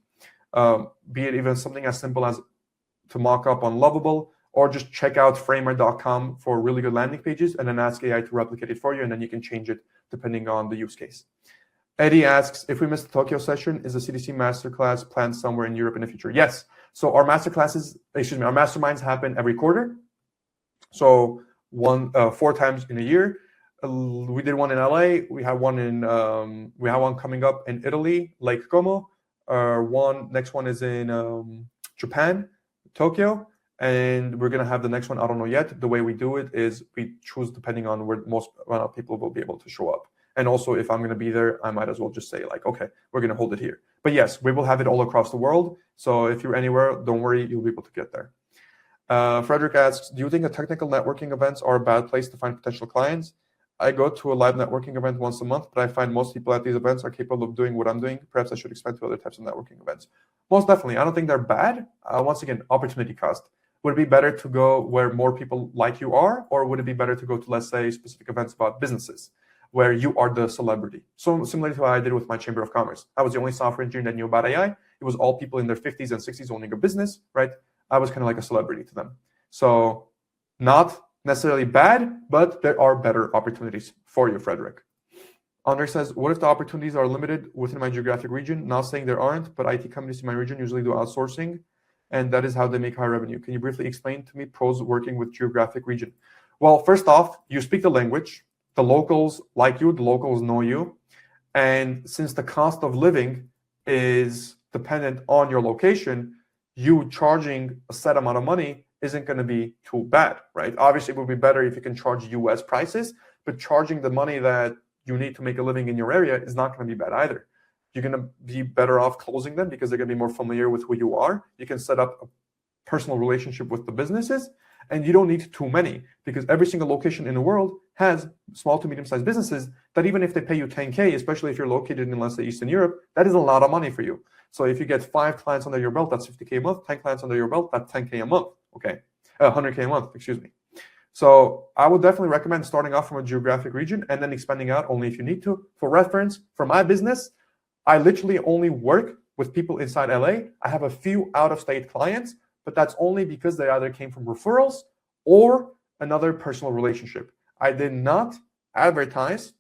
Be it even something as simple as to mock up on Lovable, or just check out framer.com for really good landing pages and then ask AI to replicate it for you, and then you can change it depending on the use case. Eddie asks, if we miss the Tokyo session, is the CDC Masterclass planned somewhere in Europe in the future? Yes. So our masterminds happen every quarter. So 4 times in a year. We did one in LA. We have one coming up in Italy, Lake Como. Next one is in Japan, Tokyo, And we're going to have the next one. I don't know yet. The way we do it is we choose depending on where most people will be able to show up. And also, if I'm going to be there, I might as well just say like, okay, we're going to hold it here. But yes, we will have it all across the world. So if you're anywhere, don't worry, you'll be able to get there. Frederick asks, do you think technical networking events are a bad place to find potential clients? I go to a live networking event once a month, but I find most people at these events are capable of doing what I'm doing. Perhaps I should expand to other types of networking events. Most definitely. I don't think they're bad. Once again, opportunity cost. Would it be better to go where more people like you are, or would it be better to go to, let's say, specific events about businesses where you are the celebrity? So similar to what I did with my Chamber of Commerce. I was the only software engineer that knew about AI. It was all people in their 50s and 60s owning a business, right? I was kind of like a celebrity to them. So not necessarily bad, but there are better opportunities for you, Frederick. Andre says, what if the opportunities are limited within my geographic region? Not saying there aren't, but IT companies in my region usually do outsourcing, and that is how they make high revenue. Can you briefly explain to me pros working with geographic region? Well, first off, you speak the language. The locals like you, the locals know you. And since the cost of living is dependent on your location, you charging a set amount of money isn't going to be too bad, right? Obviously, it would be better if you can charge US prices, but charging the money that you need to make a living in your area is not going to be bad either. You're going to be better off closing them because they're going to be more familiar with who you are. You can set up a personal relationship with the businesses, and you don't need too many because every single location in the world has small to medium-sized businesses that even if they pay you 10K, especially if you're located in, let's say, Eastern Europe, that is a lot of money for you. So if you get 5 clients under your belt, that's 50K a month. 10 clients under your belt, that's 10K a month. Okay, 100K a month, excuse me. So I would definitely recommend starting off from a geographic region and then expanding out only if you need to. For reference, for my business, I literally only work with people inside LA. I have a few out-of-state clients, but that's only because they either came from referrals or another personal relationship. I did not advertise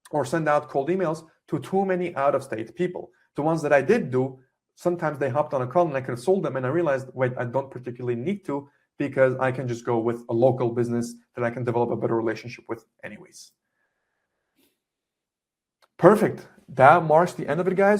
or send out cold emails to too many out-of-state people. The ones that I did do, sometimes they hopped on a call and I could have sold them, and I realized, wait, I don't particularly need to because I can just go with a local business that I can develop a better relationship with anyways. Perfect. That marks the end of it, guys.